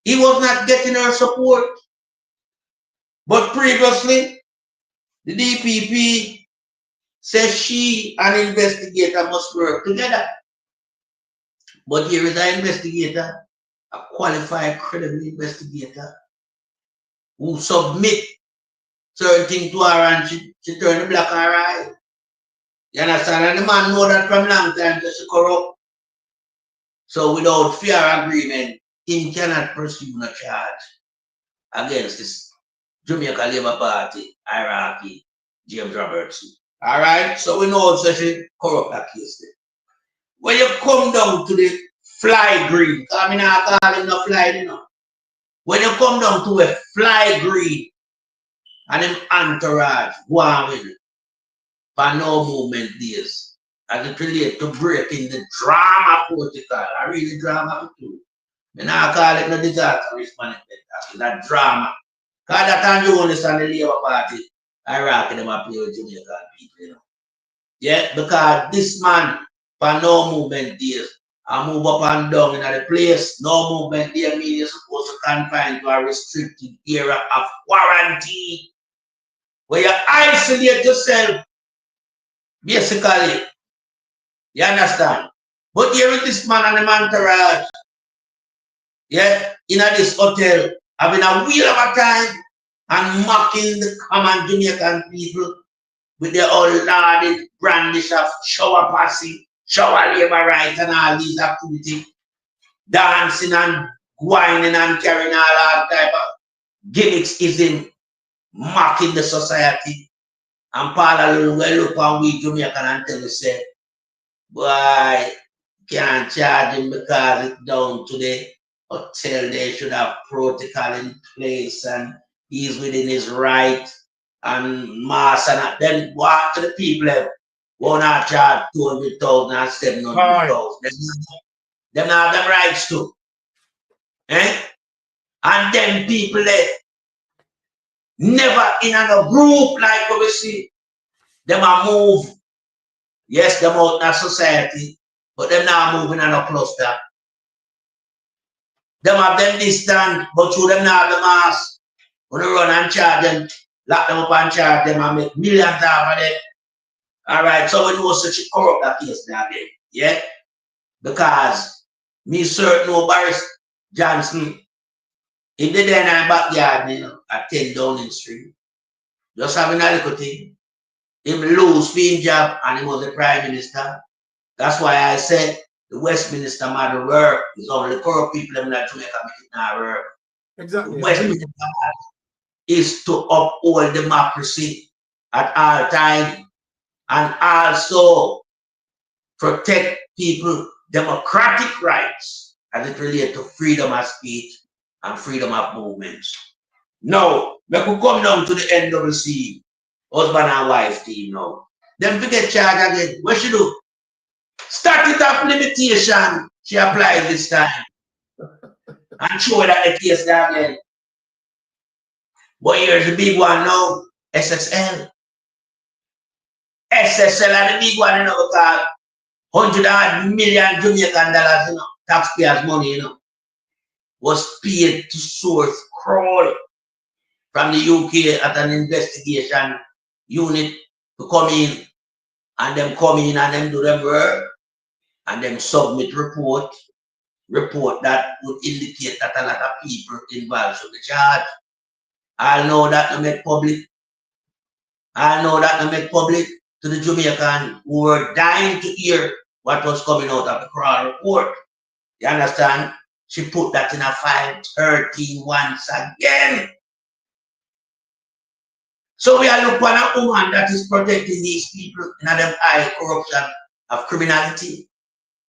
He was not getting her support. But previously, the DPP says she and investigator must work together. But here is an investigator, a qualified, credible investigator, who submit certain things to her and she turn the black eye. You understand? And the man know that from long time that she corrupt. So without fair agreement, he cannot pursue a charge against this Jamaica Labour Party hierarchy, James Robertson. All right? So we know that she corrupt that case. When you come down to the fly green, I mean, I call him no fly, When you come down to a fly green and an entourage, go on with it. For no movement days, as it relates to breaking the drama protocol. I really drama too. I now call it no disaster risk management. That's that drama. Because that can do this on the Labour Party. Iraq them up here with Jamaican people, you know. Yeah, because this man for no movement days. I move up and down in the place, no movement there means you're supposed to confine to a restricted area of quarantine. Where you isolate yourself, basically. You understand? But here is this man and the entourage, yeah, in this hotel, having a wheel of a time and mocking the common Jamaican people with their old lauded brandish of shower passing, shower labor rights and all these activities, dancing and whining and carrying all type of gimmicks is him mocking the society. And Paul will look on we Jamaican and tell us, say, boy, can't charge him because it's down to the hotel. They should have protocol in place and he's within his right and mass and then walk to the people. Won't not charge 200,000 and 700,000. Them have them rights too. Eh? And then people never in a group like what we see. Them are move. Yes, them out in a society, but them now moving in a cluster. Them have them distant, but through them now have the mass. When they run and charge them, lock them up and charge them and make millions out of them. Alright, so we know such a corrupt case now there. Yeah? Because me certain know Boris Johnson, if they there in our backyard, you know, at 10 Downing Street, just having a little thing, him lose being job and he was the Prime Minister. That's why I said the Westminster model work is only the corrupt people in Jamaica make it not work. Exactly. The Westminster model is to uphold democracy at all times and also protect people democratic rights as it relates to freedom of speech and freedom of movements. Now, we could come down to the NWC, husband and wife team now. Then we get charged again. What she do? Statute of limitation, she applied this time. And show that the case again. But here's the big one now, SSL. SSL and the big one, you know, because $100 million Jamaican dollars, you know, taxpayers' money, you know, was paid to source crawl from the UK at an investigation unit to come in and them come in and them do them work and them submit report that would indicate that a lot of people involved should be charged. I know that to make public. I know that to make public to the Jamaican who were dying to hear what was coming out of the Crown report. You understand? She put that in a file 13 once again. So we are looking at a woman that is protecting these people in them high corruption of criminality.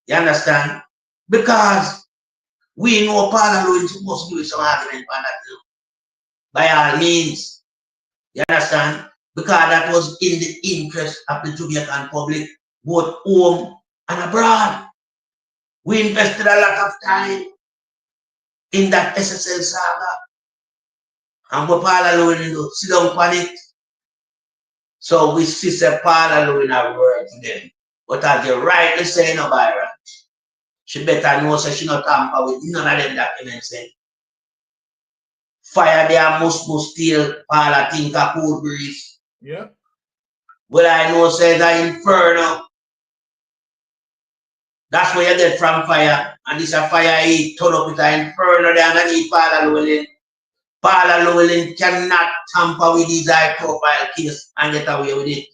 You understand? Because we know Parliament is supposed to do some argument on that too. By all means. You understand? Because that was in the interest of the Jamaican public, both home and abroad. We invested a lot of time in that SSL saga. And what Parliament do, sit down on it. So we see say Parliament have worked for them. But as you rightly say, no Byron, she better know so she not tamper with none of them documents. Fire there must steal Paula think a cool breeze. Yeah. Well, I know says the inferno. That's where you get from fire. And this a fire he turn up with an inferno there underneath Paula Llewellyn. Paula Llewellyn cannot tamper with these high profile case and get away with it.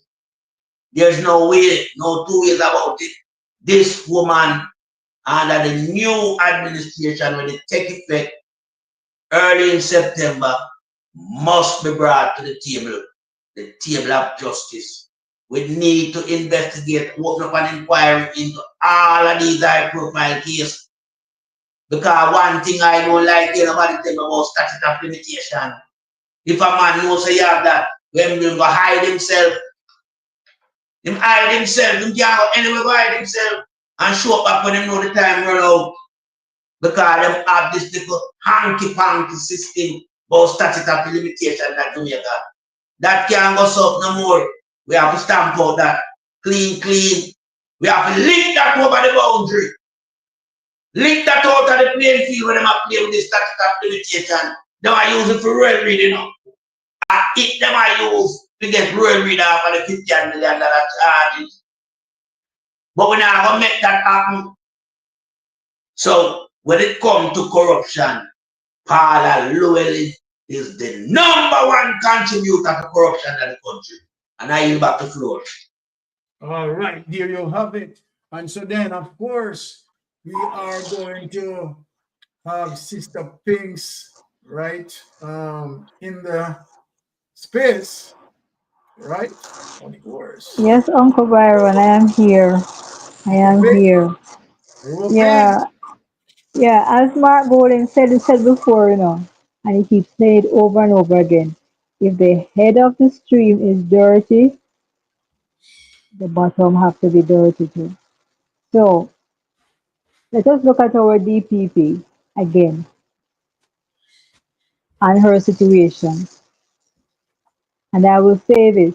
There's no way, no two ways about it. This woman under the new administration when it take effect early in September must be brought to the table of justice. We need to investigate, open up an inquiry into all of these high profile cases. Because one thing I don't like, nobody tell me about statute of limitation. If a man knows he have that, when he go hide himself, he hide himself, he can't go anywhere go hide himself and show up back when he know the time run out. because them have this little hanky-panky system about statutory limitation that Jamaica. That can't go up no more. We have to stamp out that clean. We have to link that over the boundary. Link that out of the playing field when they are playing with this statutory limitation. They are using for real reading, you know. And it them I use to get real read off of the $50 million charges. But we're not going to make that happen. So when it comes to corruption, Paula Llewellyn is the #1 contributor to corruption in the country. And I yield back the floor. All right, there you have it. And so then, of course, we are going to have Sister Pinks, right, in the space, right? Of course. Yes, Uncle Byron, I am here. I am here. Yeah, yeah. As Mark Golden said before, and he keeps saying it over and over again. If the head of the stream is dirty, the bottom have to be dirty too. So let us look at our DPP again and her situation. And I will say this,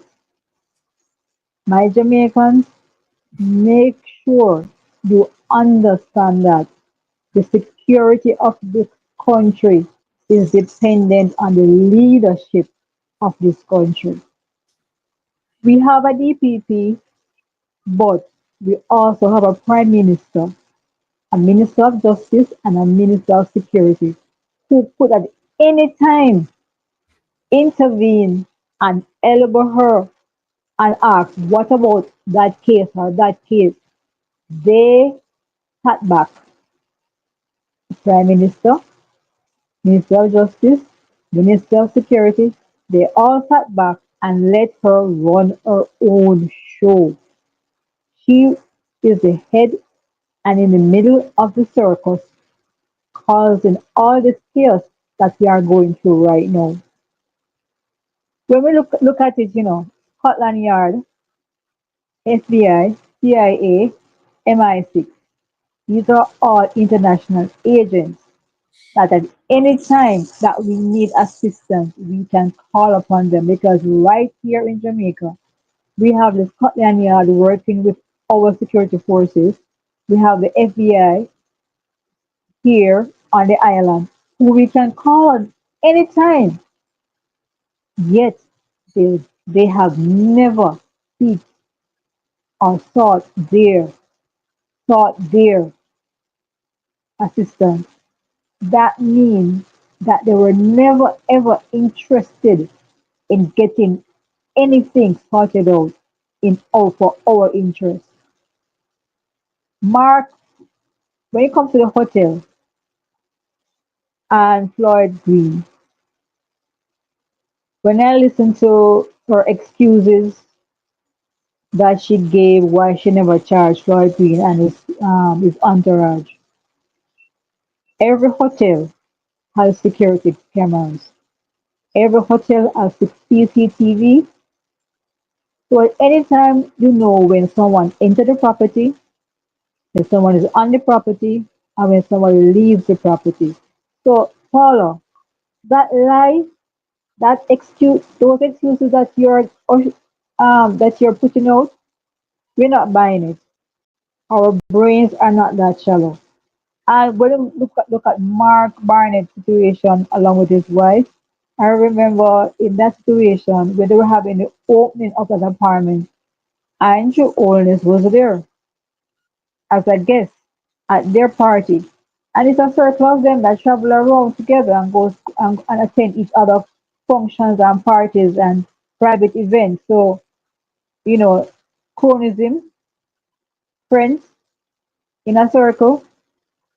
my Jamaicans, make sure you understand that the security of this country is dependent on the leadership of this country. We have a DPP, but we also have a Prime Minister, a Minister of Justice, and a Minister of Security who could at any time intervene and elbow her and ask, what about that case or that case? They sat back. Prime Minister, Minister of Justice, Minister of Security, they all sat back and let her run her own show. She is the head and in the middle of the circus, causing all this chaos that we are going through right now. When we look at it, Scotland Yard, FBI, CIA, MI6, these are all international agents that at any time that we need assistance, we can call upon them because right here in Jamaica, we have the Scotland Yard working with our security forces. We have the FBI here on the island who we can call on anytime. Yet they have never seek or sought their assistance. That means that they were never ever interested in getting anything sorted out for our interest. Mark, when it comes to the hotel and Floyd Green, when I listen to her excuses that she gave why she never charged Floyd Green and his entourage, every hotel has security cameras. Every hotel has CCTV. So at any time you know when someone enters the property, when someone is on the property, and when someone leaves the property. So Paula, that lie, that excuse, those excuses that you're putting out, we're not buying it. Our brains are not that shallow. And when you look at Mark Barnett's situation along with his wife, I remember in that situation when they were having the opening of that apartment, Andrew Holness was there as a guest at their party. And it's a circle of them that travel around together and go and attend each other functions and parties and private events. So, you know, chronism, friends in a circle.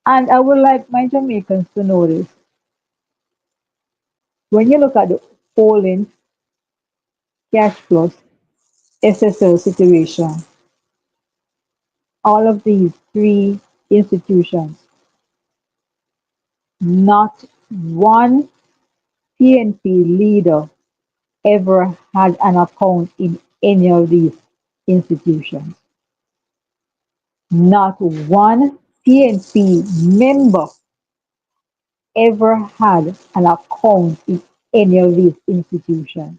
And I would like my Jamaicans to know this. When you look at the polling, cash flows, SSL situation, all of these three institutions, not one PNP leader ever had an account in any of these institutions. Not one PNP member ever had an account in any of these institutions.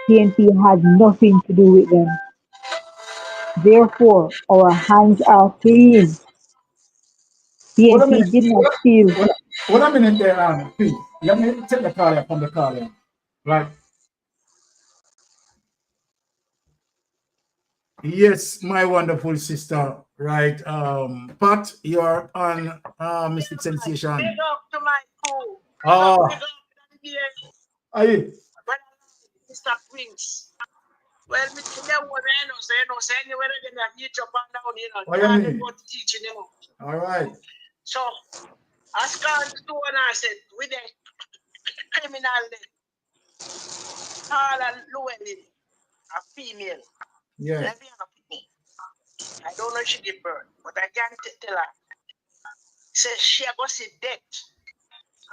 PNP had nothing to do with them. Therefore, our hands are clean. What a minute. PNP did not steal. What a minute there, Pete. Let me take the call here from the call here. Right. Yes, my wonderful sister. Right. Pat, you're on Mystic Sensation. Big up to my crew. Oh, Big up to the are you? Mr. Prince. Well, me tell you what I know, say anywhere they can get up and down, you know. What do you Can't mean? go to teaching, you know. All right. So, as Carl Stone I said, with the criminal, Carla Llewellyn, a female. Yeah. Let me have a me. I don't know if she give birth, but I can't tell her. Say she go see death.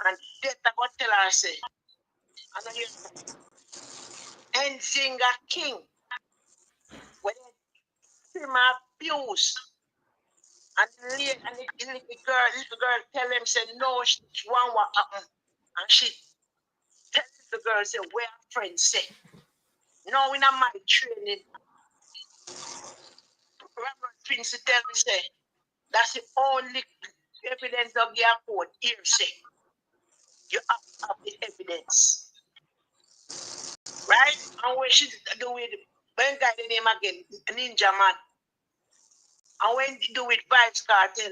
And death I go tell her, say, and I hear Enzinga King. When him abuse and the little girl tell him say no, she want what happen. And she tell the girl say where her friends say. No, in my training, Reverend Prince tell me say that's the only evidence of your court hearsay. You have to have the evidence. Right? And when she do with when guy the name again, Ninja Man. And when they do with Vibes Cartel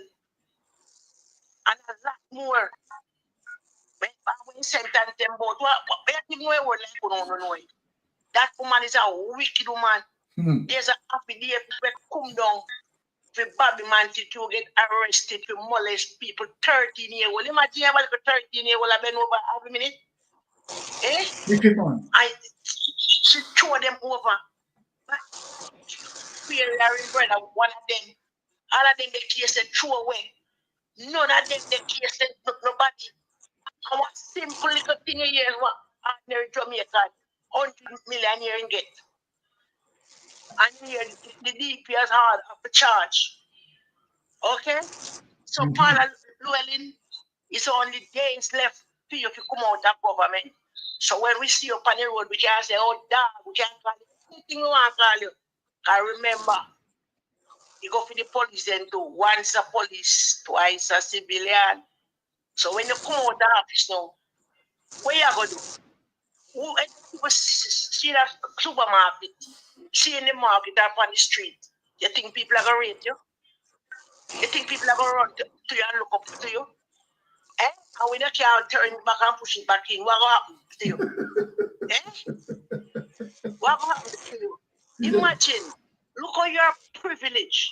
and a lot more. When sentence them both, where give me a word like you don't know it. That woman is a wicked woman. There's a happy day people come down for Bobby man to get arrested to molest people 13 years old. Imagine about 13 years old I've been over every minute. Eh? Wicked one. She throw them over. Fear brother, one of them. All of them the case they throw away. None of them the case they nobody. And what simple little thing here is what ordinary Jamaican 100 million year in get. And here the DPS hard of the charge. Okay? So Paula Llewellyn is only days left for you to come out of government. So when we see you on the road, we can say, oh dog, we can call you anything we want to call you. I remember you go for the police then too. Once a police, twice a civilian. So when you come out of the office now, what you going to do? Who people see that supermarket, see in the market up on the street, you think people are going to rate you? You think people are going to run to you and look up to you? Eh? And when you can't turn it back and push it back in, what will happen to you? Eh? What will happen to you? Imagine, look how you're privileged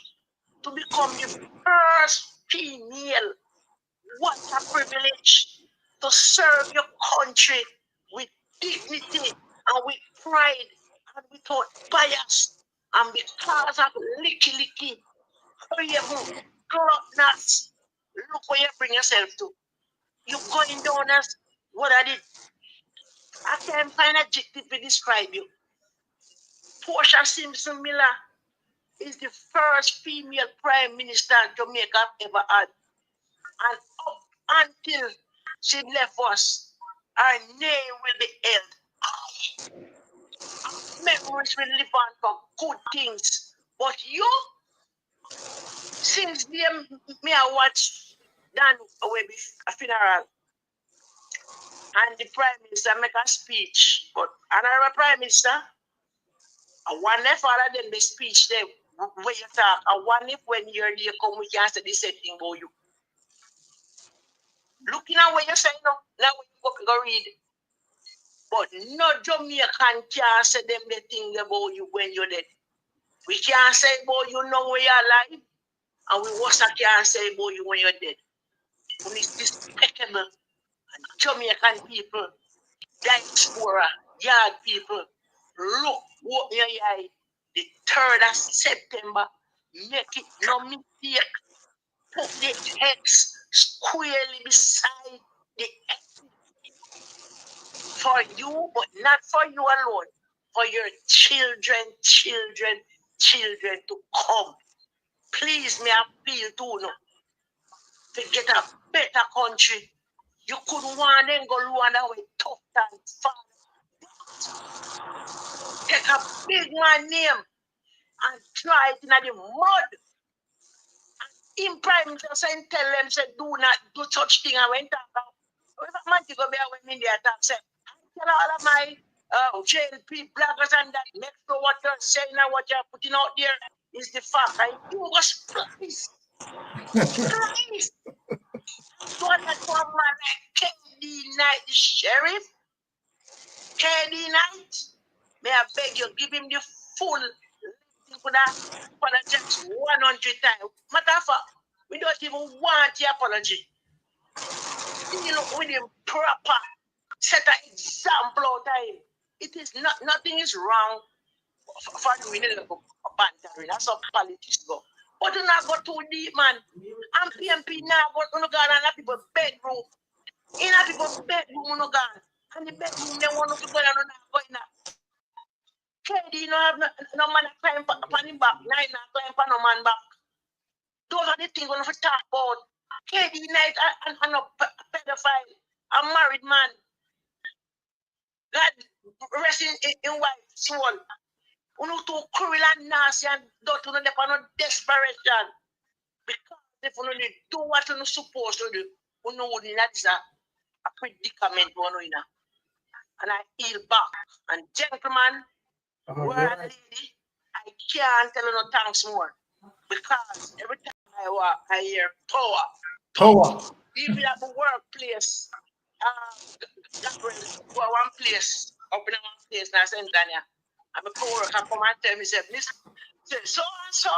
to become the first female. What a privilege to serve your country with dignity and with pride and without bias. And because of licky, gluttonous, look where you bring yourself to. You're going down as what I did. I can't find an adjective to describe you. Portia Simpson Miller is the first female prime minister Jamaica ever had. And up until she left us, her name will be held. Memories will live on for good things. But you, since me I watch Dan Webby a funeral, and the prime minister make a speech, but another prime minister, I wonder if all of them the speech there where you talk, I wonder if when you're there come we can say the same thing about you. Looking at what you say now, now when you go read. But no Jamaican can't say them the thing about you when you're dead. We can't say about you now when you're alive, and we also can't say about you when you're dead. When it's despicable, and Jamaican people, diaspora, yard people, look what your eye, the 3rd of September, make it no mistake. Put the X squarely beside the X for you, but not for you alone, for your children to come. Please, me appeal to you. to get a better country. You couldn't want them go run away Tufton, take a big man name and try it in the mud. And in prime minister and tell them, say, do not do such thing. I went about. If a man to go be when in there, say, tell all of my JLP bloggers and that next to what you're saying and what you're putting out there is the fact. And you was pleased. Please. So that one man like KD Knight, the sheriff, KD Knight, may I beg you, give him the full for that apologize 100 times. Matter of fact, we don't even want the apology. You know, with him proper, set an example out of him. It is not, nothing is wrong for doing a little bantering. That's how politics go. But do not go too deep, man. And PMP now go to go and people bedroom. In a people's bedroom, no gone. And the bedroom, they want to go and go in. KD, no have no man climb upon him back. Night not climb upon no man back. Those are the things we're going to talk about. KD Knight and a pedophile, a married man. God rest in white soul. You know, too cruel and nasty and don't know they are not desperation. Because if you don't do what you're supposed to do, you know that is a predicament. And I heal back. And gentlemen, word lady, I can't tell you no thanks more. Because every time I hear power. Even at the workplace, Gabriel, go one place, up in one place, and I send Dania. I'm a co-worker come and tell me, say, so and so,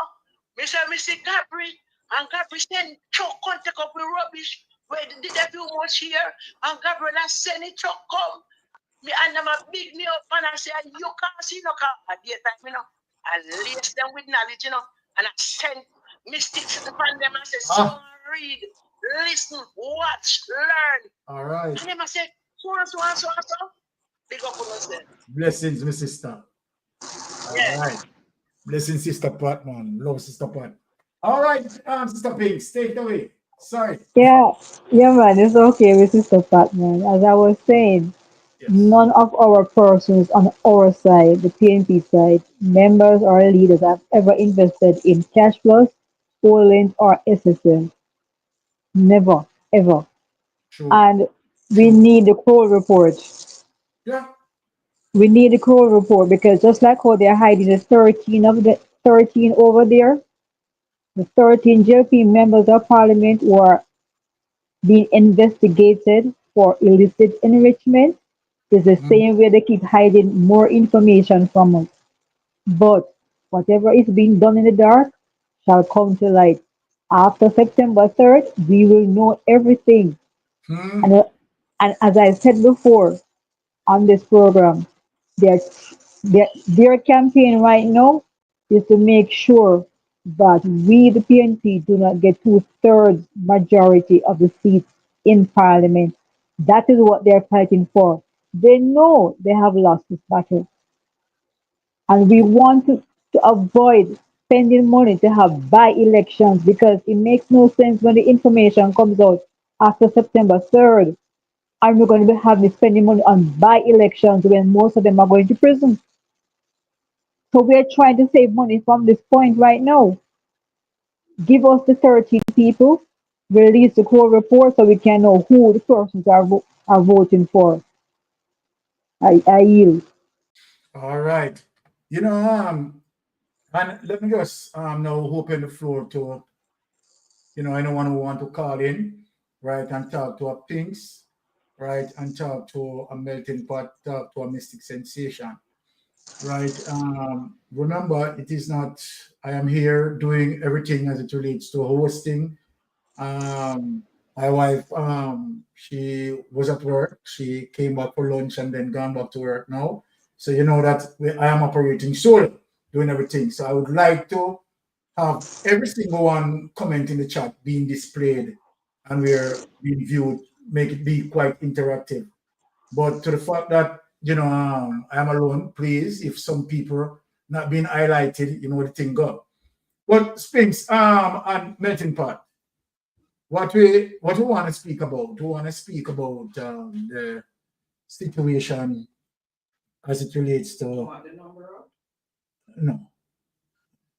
Mr. Gabriel, and Gabriel send truck come take up with rubbish. Where did they do much here? And Gabriel and send it truck come. Me and them a big me up and I say, you can't see no car at the time, you know. I lace them with knowledge, you know, and I send mystics upon them and say, so read, listen, watch, learn. All right. And them I say, so. Big up on us there. Blessings, my sister. Yeah. All right. Blessings, Sister Pat, man. Love, Sister Pat. All right, Sister Pink, take it away. Sorry. Yeah, man, it's okay with Sister Patmore. As I was saying, Yes. none of our persons on our side, the PNP side, members or leaders have ever invested in cash flows, Poland, or SSM. Never, ever. True. And we need the core report. Yeah. We need the core report because just like how they're hiding the 13 of the 13 over there, the 13 JP members of parliament were being investigated for illicit enrichment. It's the same way they keep hiding more information from us. But whatever is being done in the dark shall come to light. After September 3rd, we will know everything. And as I said before on this program, their, their campaign right now is to make sure that we, the PNP, do not get 2/3 majority of the seats in Parliament. That is what they're fighting for. They know they have lost this battle. And we want to avoid spending money to have by-elections because it makes no sense when the information comes out after September 3rd and we're going to be having spending money on by-elections when most of them are going to prison. So we're trying to save money from this point right now. Give us the 13 people, release the core report so we can know who the persons are voting for. I yield. All right. You know, and let me just now open the floor to, anyone who want to call in, right, and talk to a Pinks, right, and talk to a melting pot, talk to a mystic sensation, right. Remember, it is not, I am here doing everything as it relates to hosting. My wife, she was at work. She came back for lunch and then gone back to work now. So you know that I am operating solo, doing everything. So I would like to have every single one comment in the chat being displayed and we're being viewed, make it be quite interactive. But to the fact that, I am alone, please, if some people not being highlighted, the thing go. But Spinks, and Melting Pot, what we want to speak about? We want to speak about the situation as it relates to no,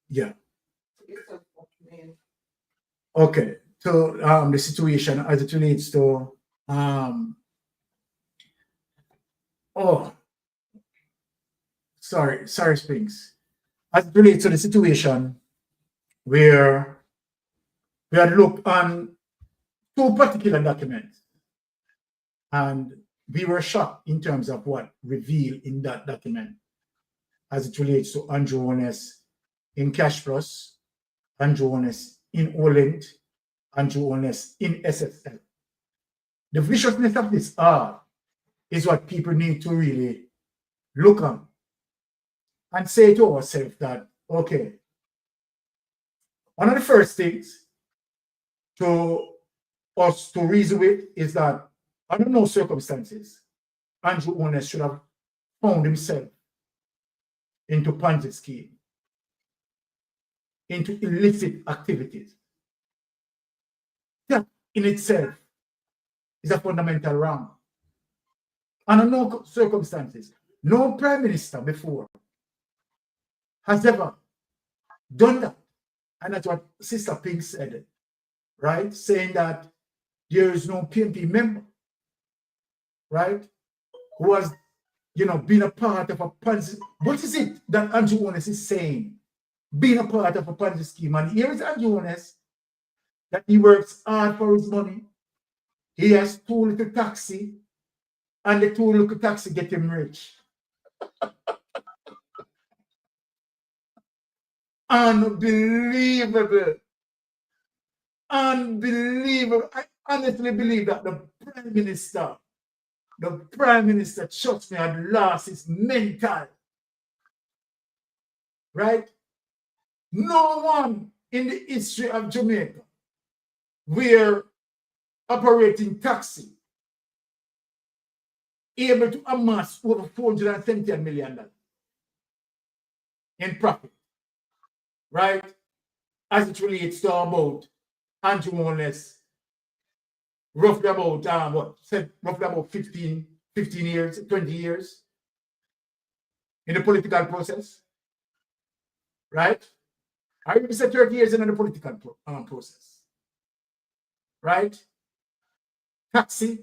yeah, okay. So the situation as it relates to oh, sorry, Springs, as it relates to the situation where we had looked on two particular documents, and we were shocked in terms of what revealed in that document as it relates to Andrew Honest in Cash Plus, Andrew Honest in Olent, Andrew Honest in SSL. The viciousness of this art is what people need to really look on and say to ourselves that, okay, one of the first things to us to reason with is that under no circumstances, Andrew Honest should have found himself into Ponzi scheme, into illicit activities. That in itself is a fundamental wrong. Under no circumstances, no prime minister before has ever done that. And that's what Sister Pink said, right? Saying that there is no PNP member, right, who has, been a part of a Ponzi. What is it that Andrew Honest is saying? Being a part of a Ponzi scheme. And here is Andrew Honest, that he works hard for his money. He has two little taxi, and the two little taxi get him rich. Unbelievable. Unbelievable. I honestly believe that the Prime Minister, trust me, had lost his mental. Right? No one in the history of Jamaica where operating taxi able to amass over $470 million in profit, right? As it relates to about Andrew Honest, roughly about roughly about 15 years, 20 years in the political process, right? I even said 30 years in the political process, right? Taxi,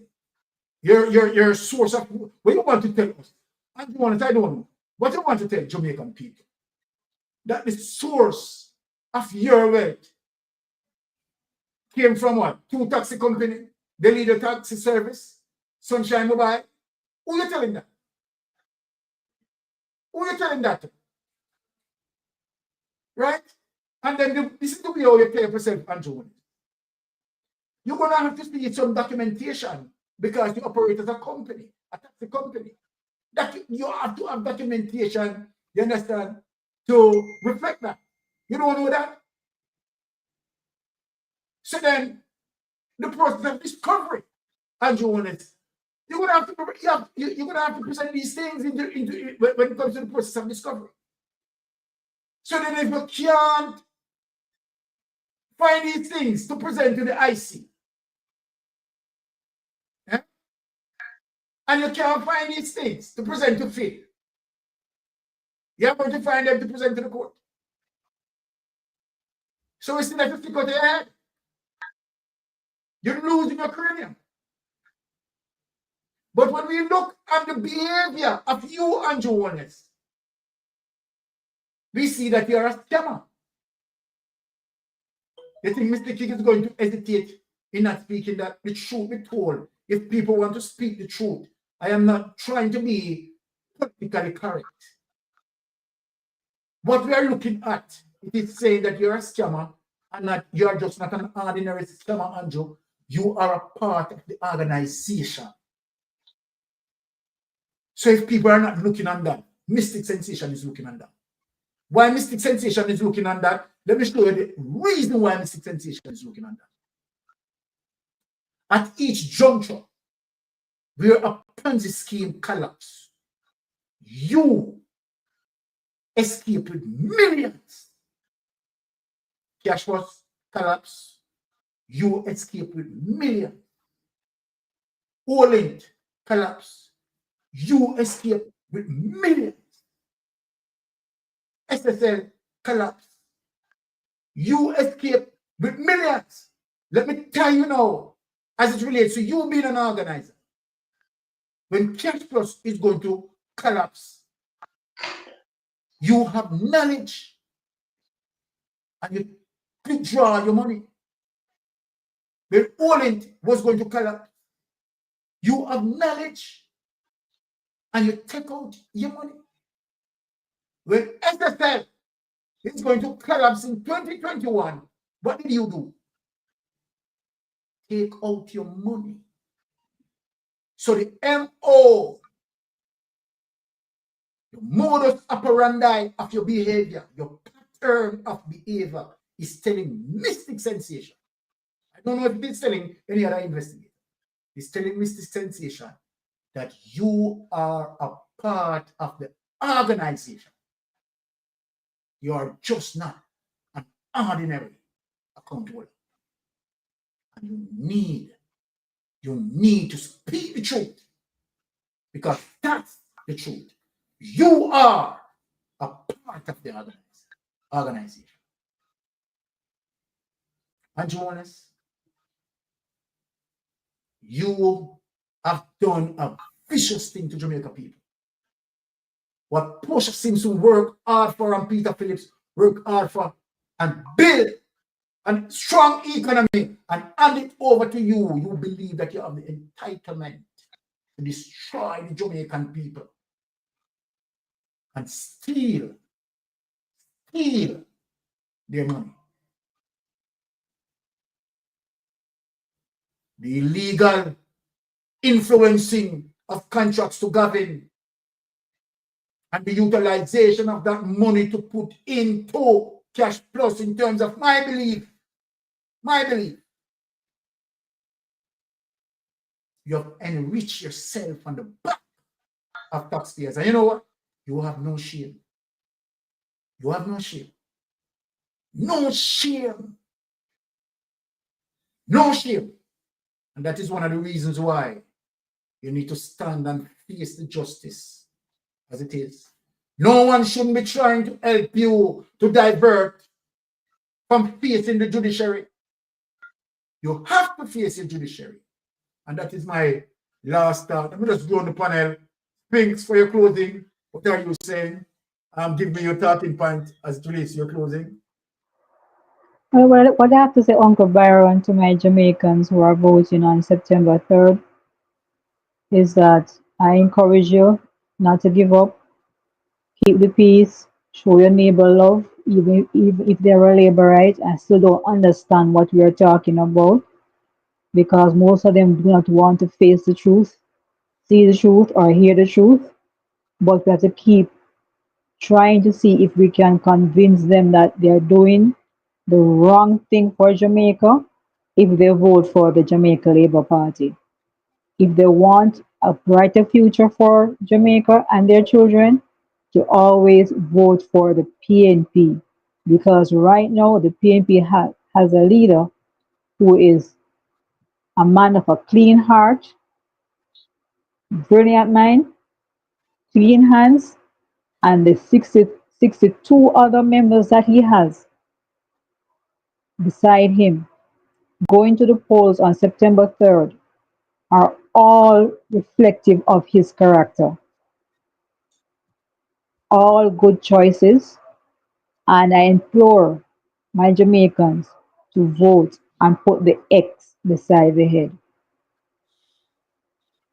your source of what you want to tell us. Andrew Honest, I don't know. What you want to tell Jamaican people? That the source of your wealth came from what? Two taxi company, the leader taxi service, Sunshine Mobile. Who you telling that? Who you telling that to? Right? And then this is the way how you play yourself, Andrew Honest. You're gonna have to see some documentation because you operate as a company, a taxi company. That you have to have documentation, you understand, to reflect that. You don't know that? So then the process of discovery, Andrew Honest, you're gonna have to present these things when it comes to the process of discovery. So then if you can't find these things to present to the IC, and you can't find these things to present to FID, you're going to find them to present to the court. So it's not to stick out your head. You're losing your cranium. But when we look at the behavior of you, Andrew Honest, we see that you're a scammer. You think Mr. King is going to hesitate in not speaking that the truth be told? If people want to speak the truth, I am not trying to be politically correct. What we are looking at, it is saying that you're a scammer and that you're just not an ordinary scammer, Andrew. You are a part of the organization. So if people are not looking on that, Mystic Sensation is looking on that. Why Mystic Sensation is looking on that? Let me show you the reason why Mystic Sensation is looking on that. At each juncture, where a Ponzi scheme collapse, you escape with millions. Cash was collapse, you escape with millions. Orient collapse, you escape with millions. SSL collapse, you escape with millions. Let me tell you now, as it relates to you being an organizer, when Cash Plus is going to collapse, you have knowledge and you withdraw your money. When Orient was going to collapse, you have knowledge and you take out your money. When SSL is going to collapse in 2021, what did you do? Take out your money. So the MO, the modus operandi of your behavior, your pattern of behavior is telling Mystic Sensation. I don't know if it's telling any other investigator. It's telling Mystic Sensation that you are a part of the organization. You are just not an ordinary account holder. And you need to speak the truth, because that's the truth. You are a part of the organization. And Jonas, you have done a vicious thing to Jamaica people. What Portia Simpson worked hard for and Peter Phillips worked hard for and build a strong economy and hand it over to you. You believe that you have the entitlement to destroy the Jamaican people and steal their money. The illegal influencing of contracts to govern and the utilization of that money to put into Cash Plus, in terms of my belief, you have enriched yourself on the back of taxpayers. And you know what? You have no shame. You have no shame. No shame. No shame. And that is one of the reasons why you need to stand and face the justice as it is. No one shouldn't be trying to help you to divert from facing the judiciary. You have to face your judiciary. And that is my last thought. I'm just go on the panel. Thanks for your closing. What are you saying? Give me your talking point as it relates to your closing. Well, what I have to say, Uncle Byron, to my Jamaicans who are voting on September 3rd is that I encourage you not to give up, keep the peace, show your neighbor love, even if they're a laborite and still don't understand what we are talking about, because most of them do not want to face the truth, see the truth, or hear the truth. But we have to keep trying to see if we can convince them that they're doing the wrong thing for Jamaica if they vote for the Jamaica Labour Party. If they want a brighter future for Jamaica and their children, to always vote for the PNP, because right now the PNP has a leader who is a man of a clean heart, brilliant mind, clean hands, and the 62 other members that he has beside him going to the polls on September 3rd are all reflective of his character. All good choices, and I implore my Jamaicans to vote and put the X beside the head.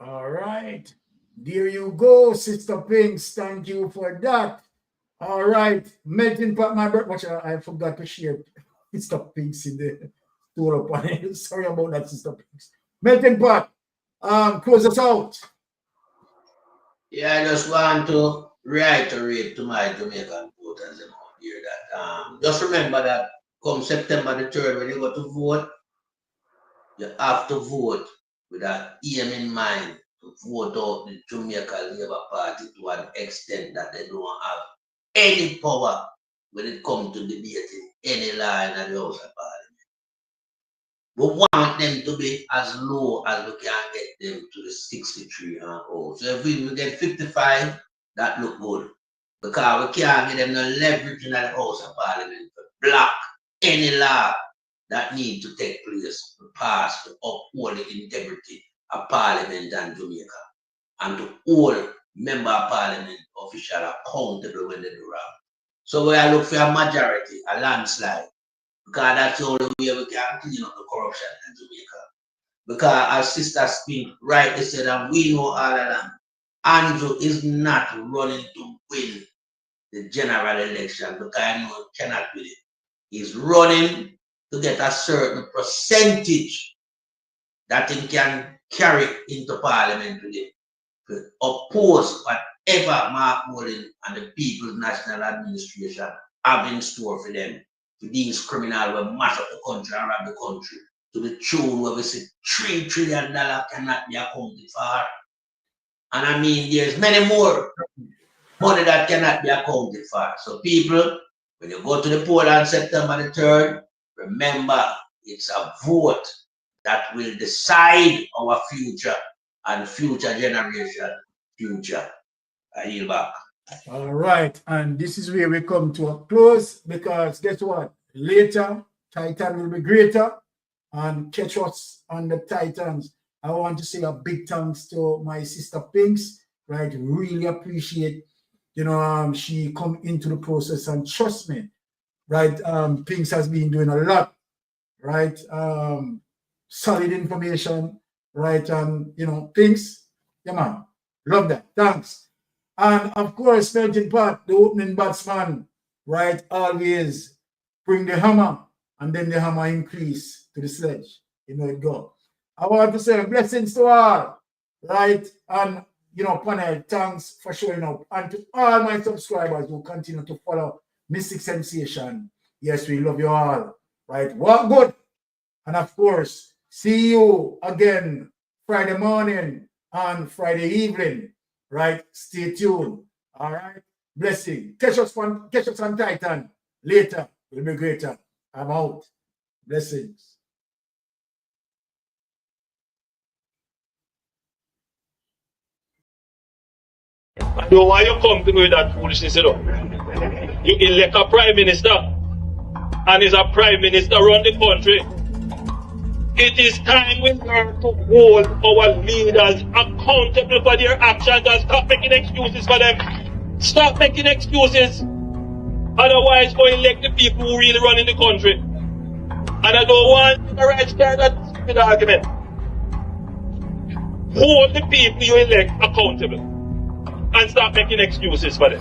All right. There you go, Sister Pinks. Thank you for that. All right. Melting pot, my brother. Watch, I forgot to share Sister Pinks in the store panel. Sorry about that, Sister Pinks. Melting pot, close us out. Yeah, I just want to reiterate to my Jamaican voters out here that just remember that come September the 3rd, when you go to vote, you have to vote with that aim in mind to vote out the Jamaica Labour Party to an extent that they don't have any power when it comes to debating any line of the House of Parliament. We want them to be as low as we can get them to the 63 and old. So if we get 55, that look good. Because we can't get them no leverage in the House of Parliament to block any law that need to take place to pass to uphold the integrity of Parliament and Jamaica, and to hold member of Parliament official accountable when they do wrong. So we are looking for a majority, a landslide, because that's the only way we can clean up the corruption in Jamaica. Because our sister Spink rightly said, and we know all of them, Andrew is not running to win the general election, because I know he cannot win it. He's running to get a certain percentage that he can carry into Parliament with him, to oppose whatever Mark Mullin and the People's National Administration have in store for them. To these criminals will mash up the country and rob the country to the tune where we say $3 trillion cannot be accounted for. And I mean, there's many more money that cannot be accounted for. So people, when you go to the poll on September the 3rd, remember, it's a vote that will decide our future and future generation future. I yield back. All right, and this is where we come to a close, because guess what? Later, Titan will be greater, and catch us on the Titans. I want to say a big thanks to my sister Pinks, right? Really appreciate, she come into the process, and trust me, right? Pinks has been doing a lot, right? Solid information, right? And Pinks, yeah man, love that. Thanks. And of course, Melting Pot, the opening batsman, right? Always bring the hammer, and then the hammer increase to the sledge. You know it go. I want to say blessings to all, right? And panel, thanks for showing up. And to all my subscribers who continue to follow Mystic Sensation. Yes, we love you all, right? Walk good. And of course, see you again Friday morning and Friday evening. Right? Stay tuned. All right. Blessing. Catch us on Titan. Later. It'll be greater. I'm out. Blessings. I know why you come to me with that foolishness, you elect a prime minister, and is a prime minister run the country. It is time we learn to hold our leaders accountable for their actions and stop making excuses for them. Stop making excuses. Otherwise, go elect the people who really run in the country. And I don't want the right side of stupid argument. Hold the people you elect accountable and stop making excuses for them.